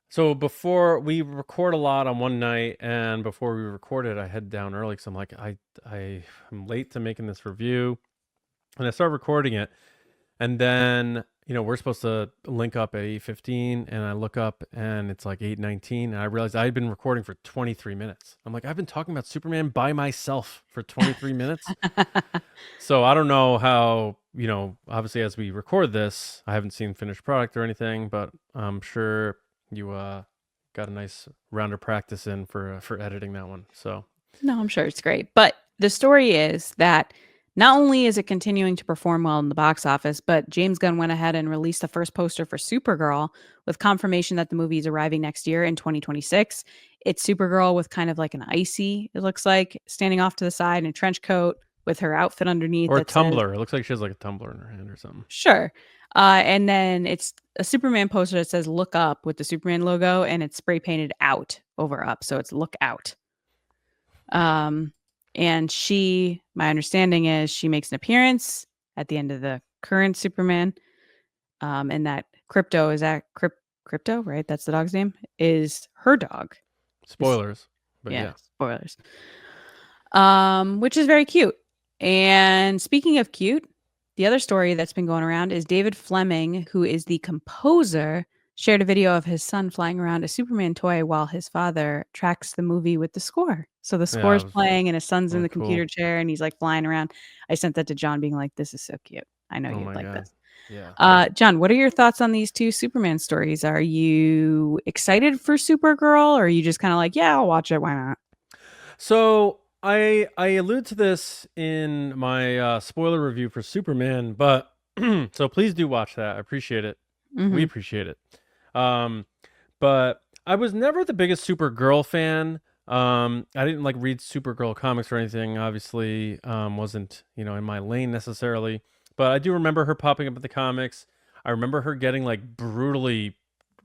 so before we record a lot on one night, and before we recorded, I head down early because I'm like, I'm late to making this review, and I start recording it, and then we're supposed to link up at 8:15, and I look up and it's like 8:19, and I realized I had been recording for 23 minutes. I'm like, I've been talking about Superman by myself for 23 minutes. So I don't know how, obviously as we record this, I haven't seen finished product or anything, but I'm sure you got a nice round of practice in for editing that one. So no, I'm sure it's great. But the story is that Not only is it continuing to perform well in the box office, but James Gunn went ahead and released the first poster for Supergirl with confirmation that the movie is arriving next year in 2026. It's Supergirl with kind of like an icy, it looks like, standing off to the side in a trench coat with her outfit underneath. Or a that says, tumbler. It looks like she has like a tumbler in her hand or something. sure. And then it's a Superman poster that says "Look Up" with the Superman logo, and it's spray painted out over up, so it's "Look Out." And she, my understanding is, she makes an appearance at the end of the current Superman, and that Crypto is that Crypto, right? That's the dog's name. Is her dog? Spoilers, but yeah. Spoilers. Which is very cute. And speaking of cute, the other story that's been going around is David Fleming, who is the composer, shared a video of his son flying around a Superman toy while his father tracks the movie with the score. So the score is playing and his son's in the computer chair and he's like flying around. I sent that to John being like, this is so cute. I know you'd like this. Yeah. John, what are your thoughts on these two Superman stories? Are you excited for Supergirl or are you just kind of like, yeah, I'll watch it. Why not? So I allude to this in my spoiler review for Superman, but so please do watch that. I appreciate it. We appreciate it. But I was never the biggest Supergirl fan. I didn't like read Supergirl comics or anything. Obviously, wasn't, in my lane necessarily. But I do remember her popping up in the comics. I remember her getting like brutally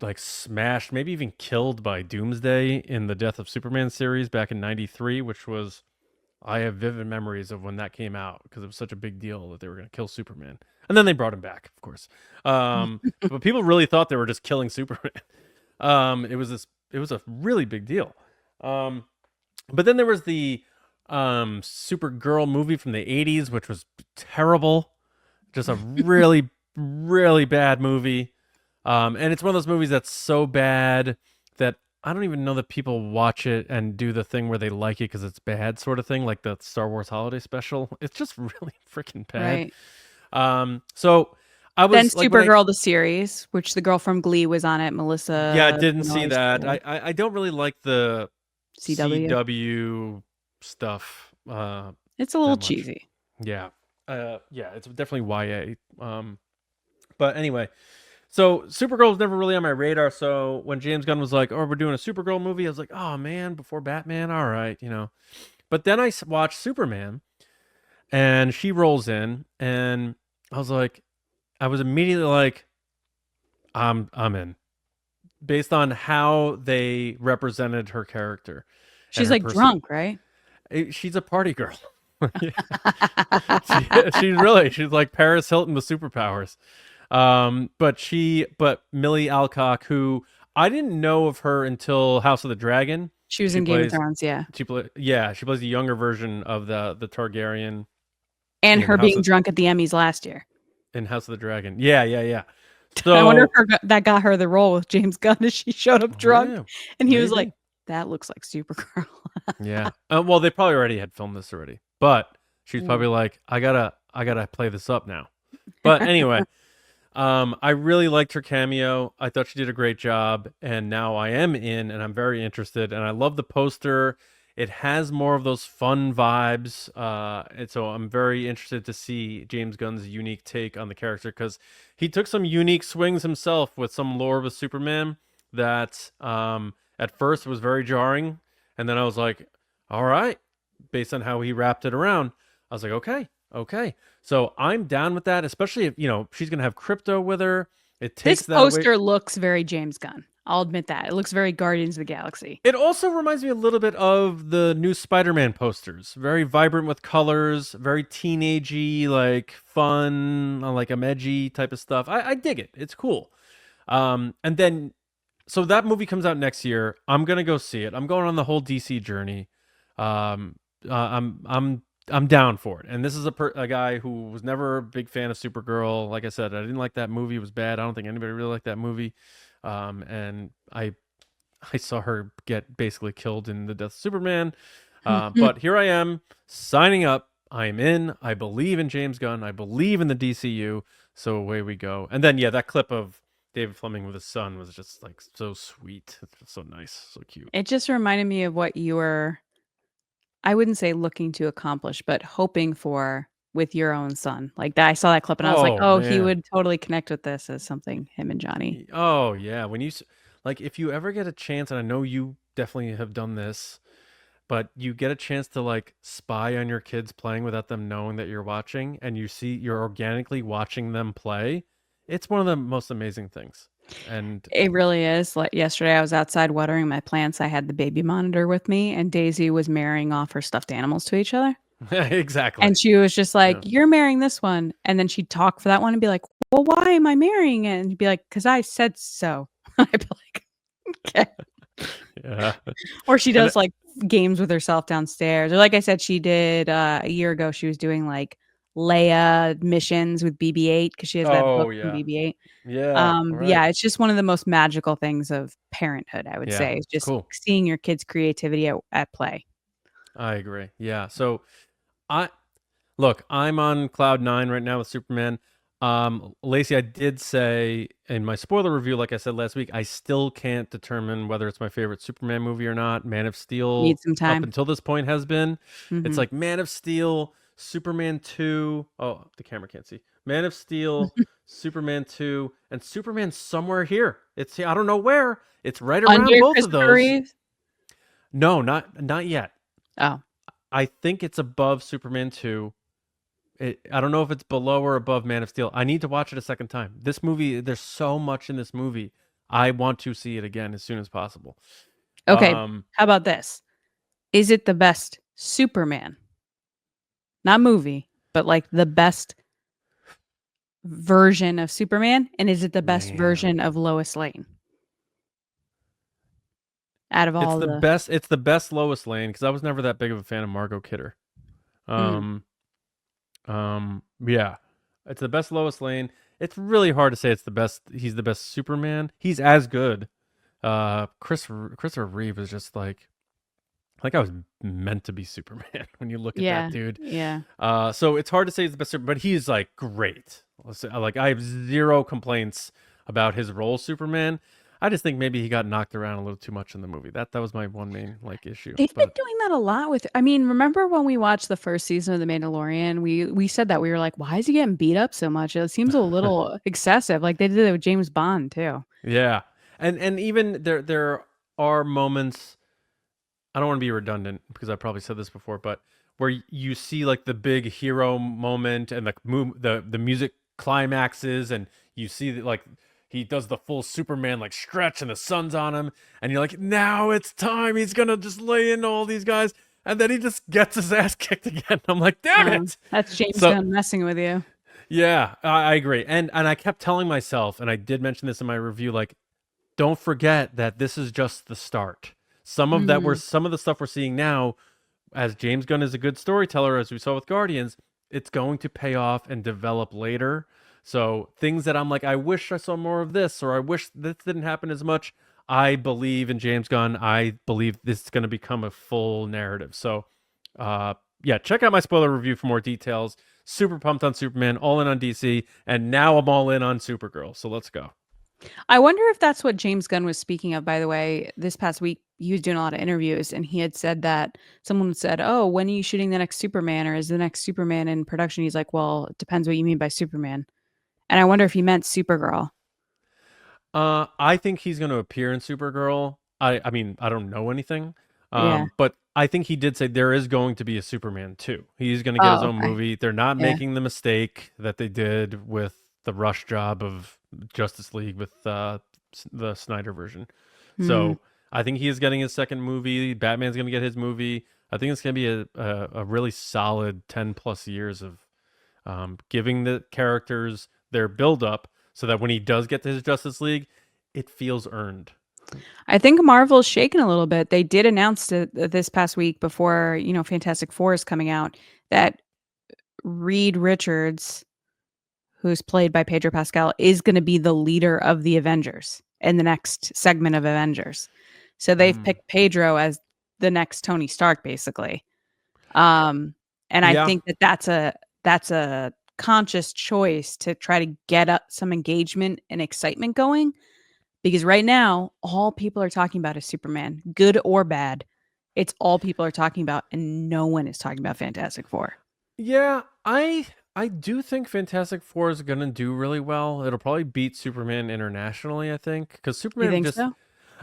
like smashed, maybe even killed by Doomsday in the Death of Superman series back in '93, which was, I have vivid memories of when that came out because it was such a big deal that they were going to kill Superman. And then they brought him back, of course. But people really thought they were just killing Superman. It was a really big deal. But then there was the Supergirl movie from the 80s, which was terrible. Just a really, really bad movie. And it's one of those movies that's so bad that I don't even know that people watch it and do the thing where they like it because it's bad sort of thing, like the Star Wars holiday special. It's just really freaking bad. Right. So I was then like, Supergirl the series, which the girl from Glee was on it, Melissa. Yeah, I didn't see that. I don't really like the CW stuff. It's a little cheesy. Yeah. It's definitely YA. But anyway, so Supergirl was never really on my radar. So when James Gunn was like, "Oh, we're doing a Supergirl movie," I was like, "Oh man, before Batman, all right, But then I watched Superman, and she rolls in, and I was immediately like, I'm in, based on how they represented her character. She's like drunk, right? She's a party girl. She's like Paris Hilton with superpowers. But Millie Alcock, who I didn't know of her until House of the Dragon. She was in Game of Thrones, yeah. She plays the younger version of the Targaryen. And her being drunk at the Emmys last year. In House of the Dragon. Yeah. So, I wonder if that got her the role with James Gunn as she showed up drunk. And he was like, that looks like Supergirl. Yeah. Well, they probably already had filmed this already. But she's probably like, I gotta play this up now. But anyway, I really liked her cameo. I thought she did a great job. And now I am in, and I'm very interested. And I love the poster. It has more of those fun vibes. And so I'm very interested to see James Gunn's unique take on the character, because he took some unique swings himself with some lore with Superman that at first was very jarring. And then I was like, all right, based on how he wrapped it around, I was like, okay. So I'm down with that, especially if, she's going to have Crypto with her. It takes this poster looks very James Gunn. I'll admit that. It looks very Guardians of the Galaxy. It also reminds me a little bit of the new Spider-Man posters. Very vibrant with colors, very teenagey, like fun, like a edgy type of stuff. I dig it. It's cool. And then, so that movie comes out next year. I'm going to go see it. I'm going on the whole DC journey. I'm down for it. And this is a guy who was never a big fan of Supergirl. Like I said, I didn't like that movie. It was bad. I don't think anybody really liked that movie. And I saw her get basically killed in the Death of Superman. But here I am signing up. I'm in. I believe in James Gunn. I believe in the DCU. So away we go. And then, that clip of David Fleming with his son was just like so sweet. It's just so nice. So cute. It just reminded me of what you were, I wouldn't say looking to accomplish, but hoping for with your own son. Like that, I saw that clip and I was like, Oh oh, he man. would totally connect with this as something, him and Johnny. Oh yeah. When you like, if you ever get a chance, and I know you definitely have done this, but you get a chance to like spy on your kids playing without them knowing that you're watching, and you're organically watching them play. It's one of the most amazing things. And It really is. Like yesterday, I was outside watering my plants. I had the baby monitor with me, and Daisy was marrying off her stuffed animals to each other. exactly. And she was just like, Yeah. "You're marrying this one," and then she'd talk for that one and be like, "Well, why am I marrying it?" And you'd be like, "'Cause I said so." I'd be like, "Okay." Yeah. Or she And does like games with herself downstairs. Or like I said, she did a year ago. She was doing like Leia missions with BB-8 because she has that book oh from yeah. BB-8. Yeah. Right. Yeah, it's just one of the most magical things of parenthood, I would Yeah. say, is It's just cool. seeing your kids' creativity at play. I agree. Yeah. So I look, I'm on cloud 9 right now with Superman. Lacey, I did say in my spoiler review, like I said last week, I still can't determine whether it's my favorite Superman movie or not. Man of Need Steel, some up time. until this point, has been. It's Mhm. like Man of Steel, Superman 2. Oh, the camera can't see. Man of Steel, Superman 2, and Superman somewhere here. I don't know where. It's right around Under both of Christopher those. Reeve? No, not yet. Oh. I think it's above Superman 2. I don't know if it's below or above Man of Steel. I need to watch it a second time. This movie, there's so much in this movie. I want to see it again as soon as possible. Okay, Um, how about this? Is it the best Superman? Not movie, but like the best version of Superman? And is it the best man, version of Lois Lane? Out of it's all the the best. It's the best Lois Lane, because I was never that big of a fan of Margot Kidder. Mm, Um, yeah, it's the best Lois Lane. It's really hard to say it's the best. He's the best Superman. He's as good. Christopher Reeve is just like I was meant to be Superman when you look at that yeah, dude. yeah. So it's hard to say he's the best, but he's like great. Like, I have zero complaints about his role, Superman. I just think maybe he got knocked around a little too much in the movie. That was my one main like issue. They've been But doing that a lot with I mean, remember when we watched the first season of The Mandalorian? We said that we were like, why is he getting beat up so much? It seems a little excessive. Like they did it with James Bond too. yeah, and even there are moments. I don't want to be redundant because I probably said this before, but where you see like the big hero moment and the music climaxes, and you see that like he does the full Superman like stretch and the sun's on him, and you're like, now it's time. He's gonna just lay into all these guys, and then he just gets his ass kicked again. I'm like, damn it. That's James So Gunn messing with you. yeah, I agree, and I kept telling myself, and I did mention this in my review, like, don't forget that this is just the start. Mhm. Some of the stuff we're seeing now, as James Gunn is a good storyteller, as we saw with Guardians, it's going to pay off and develop later. So things that I'm like, I wish I saw more of this, or I wish this didn't happen as much. I believe in James Gunn. I believe this is going to become a full narrative. So, yeah, check out my spoiler review for more details. Super pumped on Superman, all in on DC, and now I'm all in on Supergirl. So let's go. I wonder if that's what James Gunn was speaking of, by the way. This past week, he was doing a lot of interviews and he had said that someone said, oh, when are you shooting the next Superman, or is the next Superman in production? He's like, well, it depends what you mean by Superman. And I wonder if he meant Supergirl. I think he's going to appear in Supergirl. I mean, I don't know anything. Yeah. But I think he did say there is going to be a Superman 2. He's going to get his Oh, own okay. movie. They're not Yeah. making the mistake that they did with the rush job of Justice League with the Snyder version. Hmm. So I think he is getting his second movie. Batman's going to get his movie. I think it's going to be a really solid 10 plus years of giving the characters their build up, so that when he does get to his Justice League, it feels earned. I think Marvel's shaken a little bit. They did announce it this past week before, Fantastic Four is coming out, that Reed Richards, who's played by Pedro Pascal, is going to be the leader of the Avengers in the next segment of Avengers. So they've Mm. picked Pedro as the next Tony Stark, basically. Um, and I Yeah. think that that's a conscious choice to try to get up some engagement and excitement going, because right now all people are talking about is Superman, good or bad. It's all people are talking about, and no one is talking about Fantastic Four. Yeah, I do think Fantastic Four is gonna do really well. It'll probably beat Superman internationally, I think, because You Superman think just so?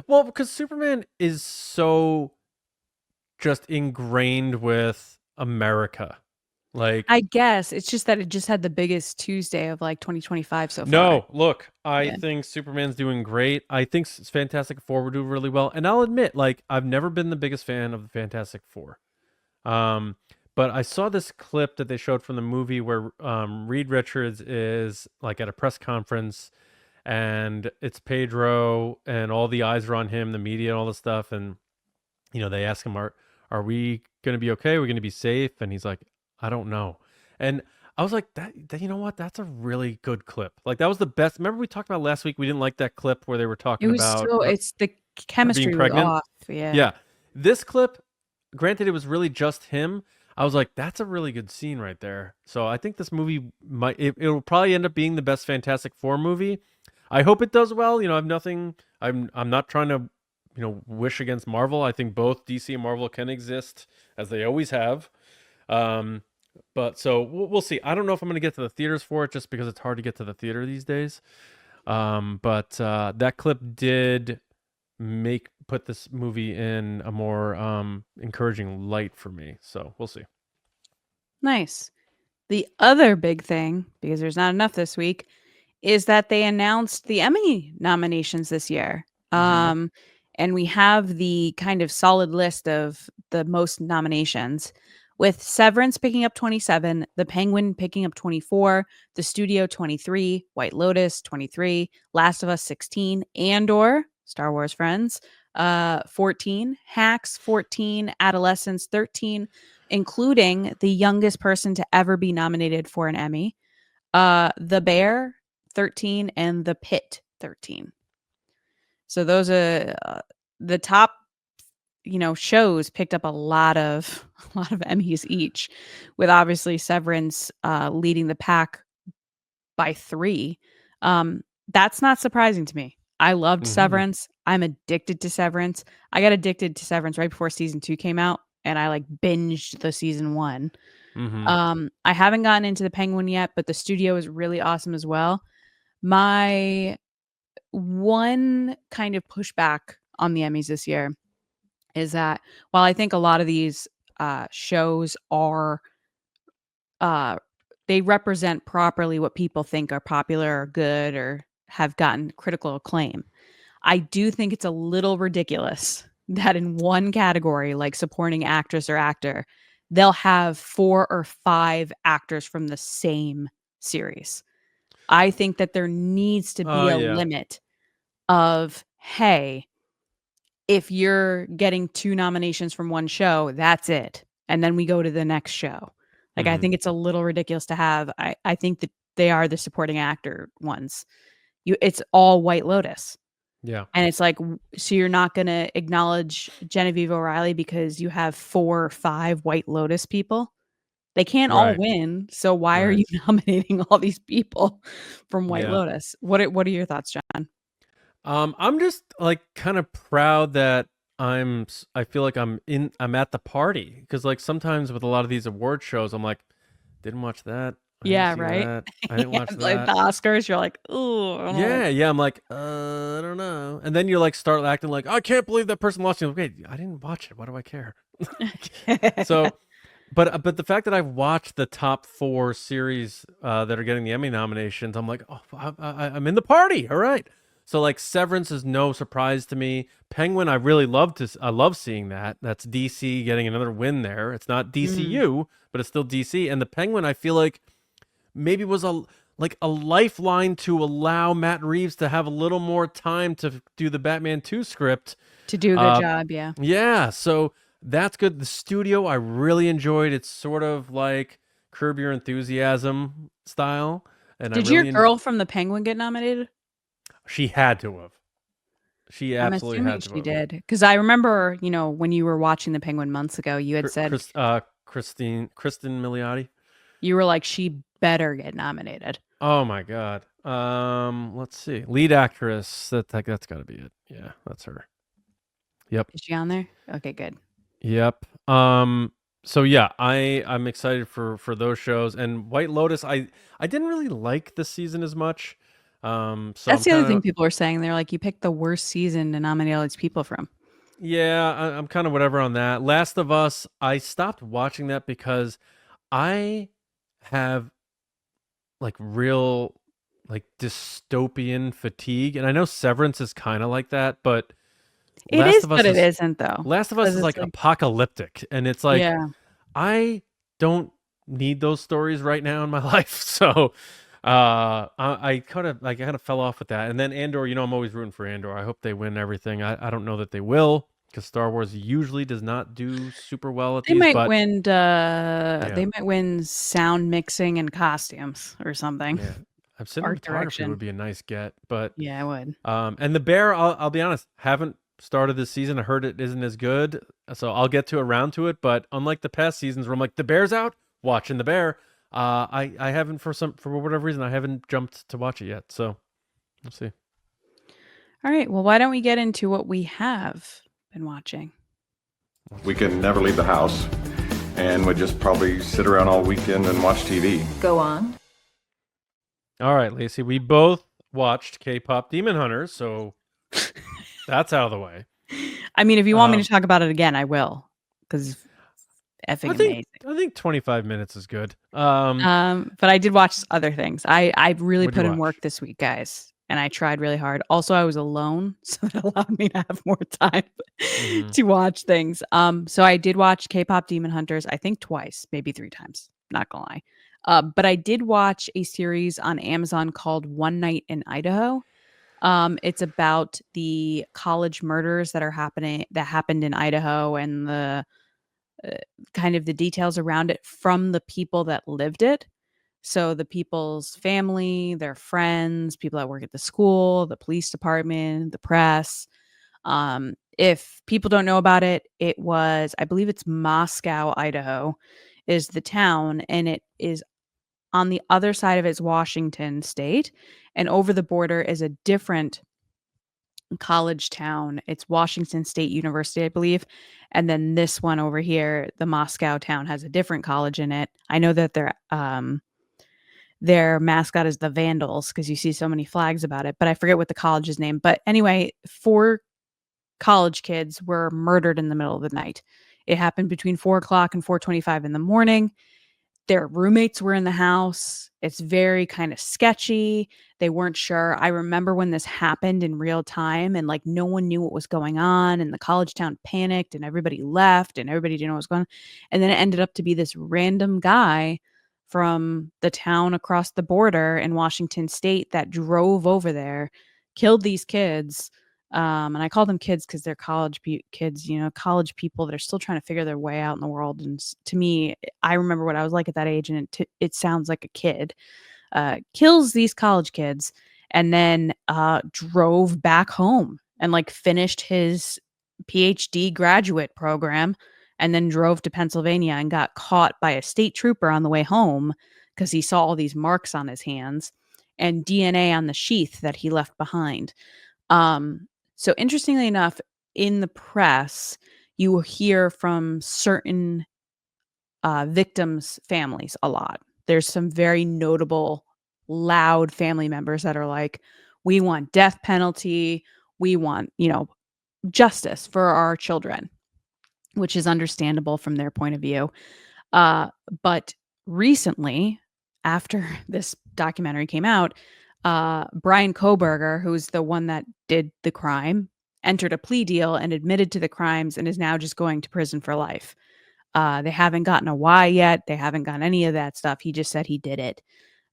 well, because Superman is so just ingrained with America. Like, I guess it's just that it just had the biggest Tuesday of like 2025 so far. no, look, I Yeah. think Superman's doing great. I think Fantastic Four will do really well, and I'll admit, like, I've never been the biggest fan of the Fantastic Four. Um, but I saw this clip that they showed from the movie where Reed Richards is like at a press conference, and it's Pedro, and all the eyes are on him, the media, and all this stuff, and they ask him, "Are we going to be okay? Are we going to be safe?" And he's like, "I don't know." And I was like, that you know what? That's a really good clip. Like that was the best. Remember we talked about last week? We didn't like that clip where they were It talking was about so it's the her being chemistry was pregnant. off. Yeah. Yeah, this clip, granted, it was really just him. I was like, that's a really good scene right there. So I think this movie it'll probably end up being the best Fantastic Four movie. I hope it does well. I've nothing. I'm not trying to wish against Marvel. I think both DC and Marvel can exist as they always have. Um, but so we'll see. I don't know if I'm going to get to the theaters for it just because it's hard to get to the theater these days. But that clip did put this movie in a more encouraging light for me. So we'll see. Nice. The other big thing, because there's not enough this week, is that they announced the Emmy nominations this year. And we have the kind of solid list of the most nominations, with Severance picking up 27, The Penguin picking up 24, The Studio 23, White Lotus 23, Last of Us 16, Andor, Star Wars Friends 14, Hacks 14, Adolescence 13, including the youngest person to ever be nominated for an Emmy, The Bear 13, and The Pit 13. So those are the top, shows picked up a lot of Emmys each, with obviously Severance leading the pack by 3. That's not surprising to me. I loved Severance. I'm addicted to Severance. I got addicted to Severance right before season 2 came out, and I like binged the season 1. I haven't gotten into the Penguin yet, but the studio is really awesome as well. My one kind of pushback on the Emmys this year is that while I think a lot of these shows are they represent properly what people think are popular or good or have gotten critical acclaim, I do think it's a little ridiculous that in one category, like supporting actress or actor, they'll have 4 or 5 actors from the same series. I think that there needs to be a Yeah. limit of, hey, if you're getting 2 nominations from one show, that's it. And then we go to the next show. Like, I think it's a little ridiculous to have. I think that they are the supporting actor ones. It's all White Lotus. Yeah. And it's like, so you're not going to acknowledge Genevieve O'Reilly because you have 4 or 5 White Lotus people? They can't all Right. win. So why are Right. you nominating all these people from White Yeah. Lotus? What are your thoughts, John? I'm just like kind of proud that I feel like I'm at the party, because like sometimes with a lot of these award shows I'm like, didn't watch that. I didn't Yeah, see right? that. I didn't Yeah, watch like the that. Oscars, you're like, "Ooh, I don't know." Yeah, I'm like, I don't know. And then you like start acting like, I can't believe that person lost. You wait, I didn't watch it. Why do I care? So, but the fact that I've watched the top 4 series that are getting the Emmy nominations, I'm like, oh, I'm in the party. All right. So like Severance is no surprise to me. Penguin, I love seeing that. That's DC getting another win there. It's not Mm. DCU, but it's still DC. And the Penguin, I feel like maybe was a lifeline to allow Matt Reeves to have a little more time to do the Batman 2 script. To do a good job, yeah. Yeah, so that's good. The studio I really enjoyed. It's sort of like Curb Your Enthusiasm style, and I Did your really girl from The Penguin get nominated? she had to have. She I'm absolutely assuming had to she have. did, because I remember, when you were watching The Penguin months ago, you had said Kristen Milioti. you were like, "She better get nominated." Oh my god. Let's see. Lead actress. That's got to be it. Yeah, that's her. Yep. Is she on there? Okay, good. Yep. So yeah, I'm excited for those shows. And White Lotus, I didn't really like this season as much. So That's I'm the other kind thing of people are saying. They're like, you picked the worst season to nominate all these people from. yeah, I'm kind of whatever on that. Last of Us, I stopped watching that because I have like real like dystopian fatigue, and I know Severance is kind of like that, but It Last is, of but Us it is isn't though, Last of Us because is it's like like, apocalyptic, and it's like yeah. I don't need those stories right now in my life. So I kind of fell off with that. And then Andor, I'm always rooting for Andor. I hope they win everything. I don't know that they will, because Star Wars usually does not do super well at They these, might but win. yeah. They might win sound mixing and costumes or something. Yeah. Art Cinematography would direction. be a nice get, but Yeah, I would. and The Bear, I'll be honest, haven't started this season. I heard it isn't as good, so I'll get to around to it. But unlike the past seasons where I'm like, The Bear's out, watching The Bear, I haven't for whatever reason I haven't jumped to watch it yet. So we'll see. All right. Well, why don't we get into what we have been watching? We can never leave the house, and would just probably sit around all weekend and watch TV. Go on. All right, Lacey, we both watched K-pop Demon Hunters, so that's out of the way. I mean, if you want me to talk about it again, I will, because effing amazing. I think 25 minutes is good. But I did watch other things. I really What'd put you in work watch? this week, guys, and I tried really hard. Also, I was alone, so that allowed me to have more time to watch things. So I did watch K-pop Demon Hunters, I think twice, maybe 3 times. Not gonna lie. But I did watch a series on Amazon called One Night in Idaho. It's about the college murders that happened in Idaho, and the kind of the details around it from the people that lived it. So the people's family, their friends, people that work at the school, the police department, the press. If people don't know about it, I believe it's Moscow, Idaho, is the town, and it is on the other side of it's Washington State, and over the border is a different college town. It's Washington State University, I believe. And then this one over here, the Moscow town, has a different college in it. I know that their mascot is the Vandals, because you see so many flags about it, but I forget what the college's name. But anyway, 4 college kids were murdered in the middle of the night. It happened between 4 o'clock and 4:25 in the morning. Their roommates were in the house. It's very kind of sketchy. They weren't sure. I remember when this happened in real time, and like no one knew what was going on, and the college town panicked and everybody left and everybody didn't know what was going on. And then it ended up to be this random guy from the town across the border in Washington State that drove over there, killed these kids. And I call them kids because they're kids, college people that are still trying to figure their way out in the world. And to me, I remember what I was like at that age, and it sounds like a kid. Kills these college kids, and then drove back home and like finished his PhD graduate program, and then drove to Pennsylvania and got caught by a state trooper on the way home because he saw all these marks on his hands and DNA on the sheath that he left behind. So interestingly enough, in the press, you will hear from certain victims' families a lot. There's some very notable, loud family members that are like, we want death penalty. We want, justice for our children, which is understandable from their point of view. But recently, after this documentary came out, Brian Koberger, who's the one that did the crime, entered a plea deal and admitted to the crimes and is now just going to prison for life. They haven't gotten a why yet. They haven't gotten any of that stuff. He just said he did it.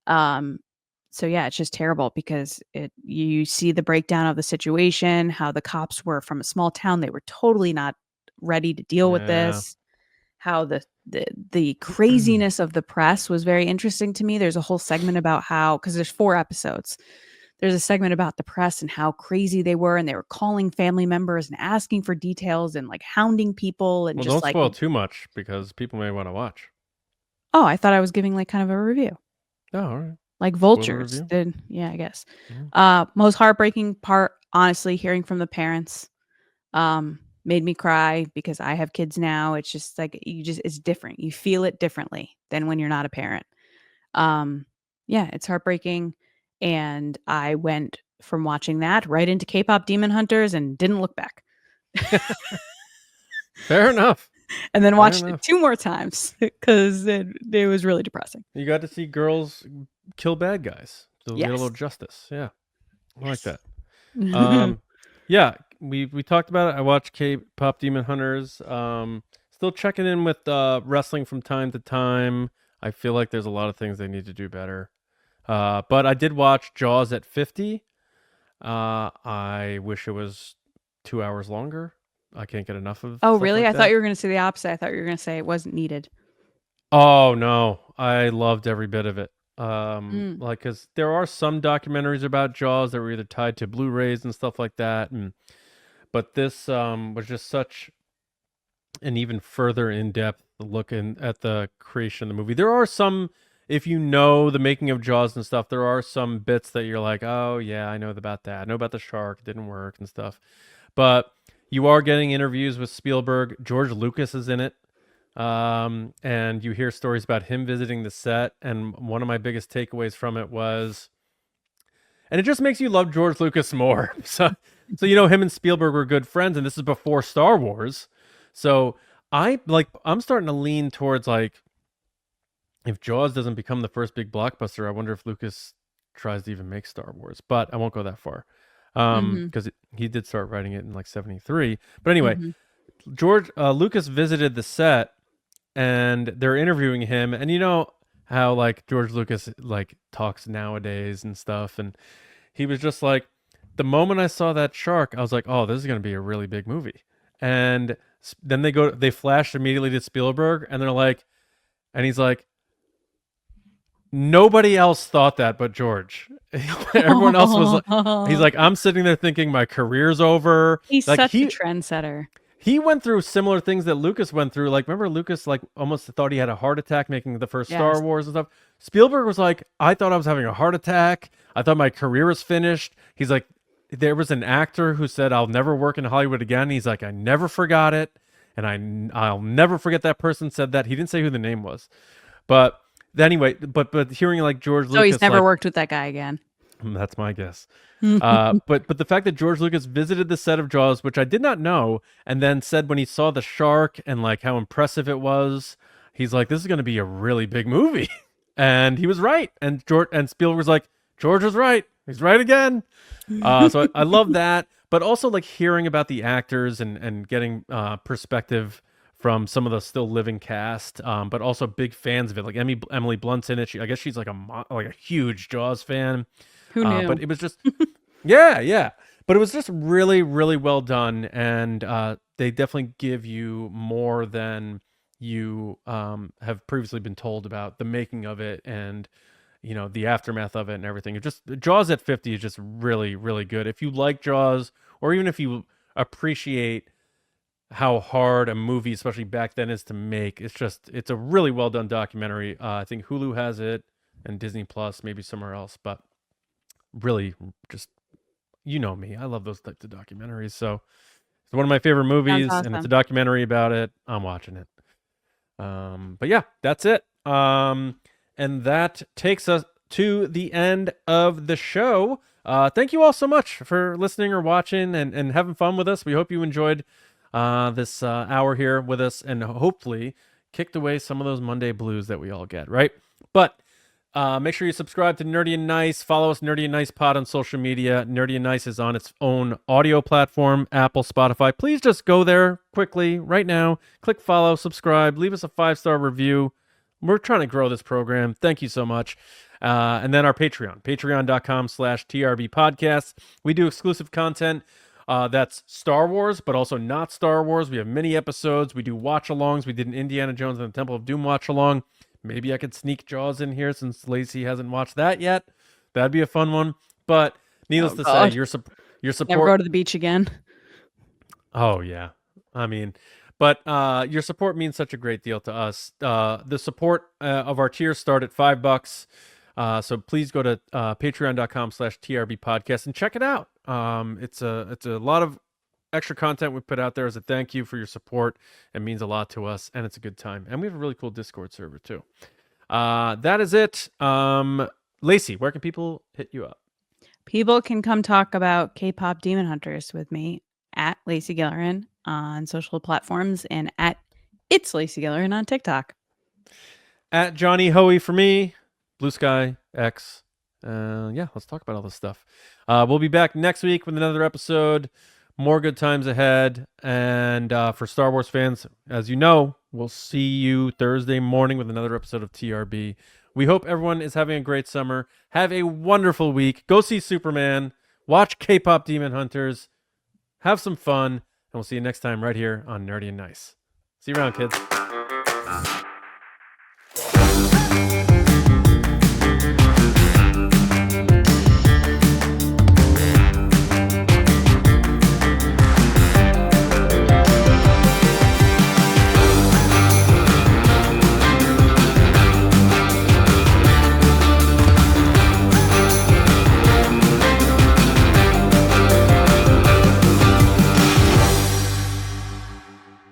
So yeah, it's just terrible because you see the breakdown of the situation, how the cops were from a small town. They were totally not ready to deal with this. How the craziness of the press was very interesting to me. There's a whole segment about how, because there's 4 episodes, there's a segment about the press and how crazy they were, and they were calling family members and asking for details and like hounding people and Well, just don't like, spoil too much because people may want to watch. oh, I thought I was giving like kind of a review. Oh, all right. Like Spoiler vultures review? did. Yeah, I guess. Yeah. Most heartbreaking part, honestly, hearing from the parents. made me cry because I have kids now. It's just like it's different. You feel it differently than when you're not a parent. Yeah, it's heartbreaking. And I went from watching that right into Kpop Demon Hunters and didn't look back. Fair enough. And then watched it 2 more times because it was really depressing. You got to see girls kill bad guys. So Yes. get a little justice. Yeah. I like that. Yeah, we talked about it. I watched K-Pop Demon Hunters. Still checking in with wrestling from time to time. I feel like there's a lot of things they need to do better. But I did watch Jaws at 50. I wish it was 2 hours longer. I can't get enough of. Oh, really? Like I that. thought you were going to say the opposite. I thought you were going to say it wasn't needed. Oh no, I loved every bit of it. Like, cause there are some documentaries about Jaws that were either tied to Blu-rays and stuff like that, but this was just such an even further in-depth look at the creation of the movie. There are some, if you know the making of Jaws and stuff, there are some bits that you're like, oh yeah, I know about that. I know about the shark, it didn't work and stuff. But you are getting interviews with Spielberg. George Lucas is in it. And you hear stories about him visiting the set. And one of my biggest takeaways from it was, and it just makes you love George Lucas more. So him and Spielberg were good friends, and this is before Star Wars. So I'm starting to lean towards like, if Jaws doesn't become the first big blockbuster, I wonder if Lucas tries to even make Star Wars, but I won't go that far. Because he did start writing it in like 73. But anyway, George Lucas visited the set and they're interviewing him, and you know how like George Lucas like talks nowadays and stuff, and he was just like, the moment I saw that shark, I was like, oh, this is going to be a really big movie. And then they flashed immediately to Spielberg, and they're like, and he's like, nobody else thought that but George. Everyone else was like, he's like, I'm sitting there thinking my career's over. He's like, such a trendsetter. He went through similar things that Lucas went through. Like, remember Lucas like almost thought he had a heart attack making the first Star Wars and stuff. Spielberg was like, I thought I was having a heart attack. I thought my career was finished. He's like, there was an actor who said, I'll never work in Hollywood again. He's like, I never forgot it. And I'll never forget that person said that. He didn't say who the name was. But anyway, but hearing like George Lucas. So he's never worked with that guy again. That's my guess. But the fact that George Lucas visited the set of Jaws, which I did not know, and then said when he saw the shark and like how impressive it was, he's like, this is going to be a really big movie. And he was right. And Spielberg was like, George was right. He's right again. So I love that. But also like hearing about the actors and getting perspective from some of the still living cast, but also big fans of it. Like Emily Blunt's in it. I guess she's like a huge Jaws fan. Who knew? But it was just, yeah. But it was just really, really well done. And they definitely give you more than you have previously been told about the making of it and, the aftermath of it and everything. It just, Jaws at 50 is just really, really good. If you like Jaws, or even if you appreciate how hard a movie, especially back then, is to make, it's a really well done documentary. I think Hulu has it and Disney Plus, maybe somewhere else, but really just, me, I love those types of documentaries. So it's one of my favorite movies. Awesome. And it's a documentary about it. I'm watching it. But yeah, that's it. And that takes us to the end of the show. Thank you all so much for listening or watching and having fun with us. We hope you enjoyed this hour here with us, and hopefully kicked away some of those Monday blues that we all get, right? But make sure you subscribe to Nerdy and Nice. Follow us, Nerdy and Nice Pod, on social media. Nerdy and Nice is on its own audio platform, Apple, Spotify. Please just go there quickly right now. Click follow, subscribe, leave us a 5-star review. We're trying to grow this program. Thank you so much. And then our Patreon, patreon.com/TRB podcasts. We do exclusive content. That's Star Wars, but also not Star Wars. We have mini episodes. We do watch-alongs. We did an Indiana Jones and the Temple of Doom watch-along. Maybe I could sneak Jaws in here since Lacey hasn't watched that yet. That'd be a fun one. But needless to say, your support. Never go to the beach again. Oh yeah, I mean, but your support means such a great deal to us. The support of our tiers start at $5. So please go to patreon.com/TRB podcast and check it out. It's a lot of extra content we put out there as a thank you for your support. It means a lot to us, and it's a good time. And we have a really cool Discord server too. That is it. Lacey, where can people hit you up? People can come talk about Kpop Demon Hunters with me at Lacey Gilleran on social platforms and at It's Lacey Gilleran on TikTok. At Johnny Hoey for me, Blue Sky X. Yeah, let's talk about all this stuff. We'll be back next week with another episode. More good times ahead. And for Star Wars fans, as you know, we'll see you Thursday morning with another episode of TRB. We hope everyone is having a great summer. Have a wonderful week. Go see Superman. Watch Kpop Demon Hunters. Have some fun. And we'll see you next time right here on Nerdy and Nice. See you around, kids.